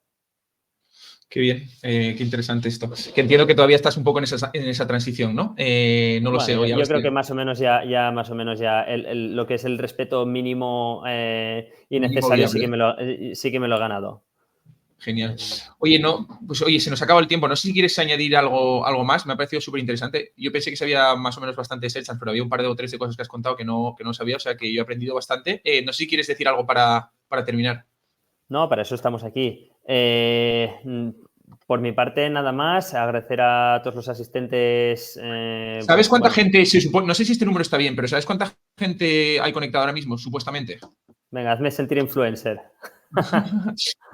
Qué bien, qué interesante esto. Que entiendo que todavía estás un poco en esa transición, ¿no? No lo sé, Bueno, o ya yo ves creo que más o menos ya lo que es el respeto mínimo y mínimo necesario viable. sí que me lo he ganado. Genial. Oye, pues oye, se nos acaba el tiempo. No sé si quieres añadir algo más. Me ha parecido súper interesante. Yo pensé que sabía más o menos bastantes hechas, pero había un par de o tres de cosas que has contado que no sabía, o sea que yo he aprendido bastante. No sé si quieres decir algo para terminar. No, para eso estamos aquí. Por mi parte, nada más. Agradecer a todos los asistentes. ¿Sabes Pues cuánta bueno, gente se supone? No sé si este número está bien, pero ¿sabes cuánta gente hay conectada ahora mismo, supuestamente? venga, hazme sentir influencer.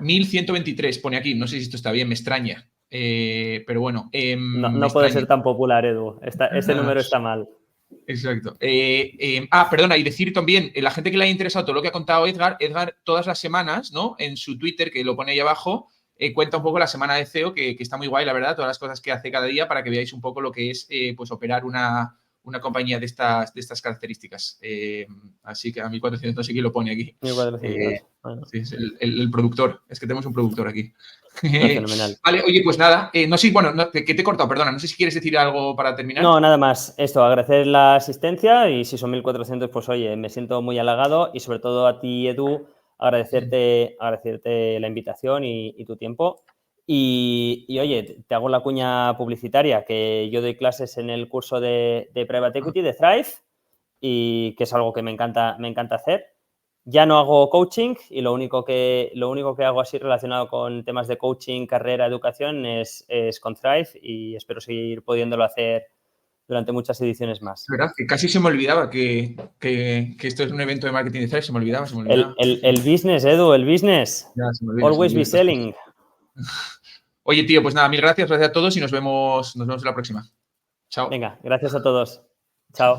1123 pone aquí. No sé si esto está bien, me extraña. Pero bueno, No, me no puede extraña. ser tan popular, Edu. Ese número está mal. Exacto. Perdona, y decir también, la gente que le haya interesado todo lo que ha contado Edgar todas las semanas, ¿no? En su Twitter, que lo pone ahí abajo, cuenta un poco la semana de CEO, que está muy guay, la verdad, todas las cosas que hace cada día para que veáis un poco lo que es pues operar una compañía de estas características. Así que a 1400 sí que lo pone aquí. 1400. Bueno. Sí, es el productor. Es que tenemos un productor aquí. Fenomenal. Vale, oye, pues nada. No sé, bueno, que te he cortado, perdona. No sé si quieres decir algo para terminar. No, nada más. Esto, agradecer la asistencia y si son 1400, pues oye, me siento muy halagado y sobre todo a ti, Edu, agradecerte la invitación y tu tiempo. Y oye, te hago la cuña publicitaria, que yo doy clases en el curso de Private Equity de Thrive y que es algo que me encanta hacer. Ya no hago coaching y lo único que hago así relacionado con temas de coaching, carrera, educación es con Thrive y espero seguir pudiéndolo hacer durante muchas ediciones más. Es verdad, que casi se me olvidaba que esto es un evento de marketing de Thrive, se me olvidaba. El business, Edu, el business. Ya, se me olvida, Always be selling. Oye, tío, pues nada, mil gracias a todos y nos vemos en la próxima. Chao. Venga, gracias a todos. Chao.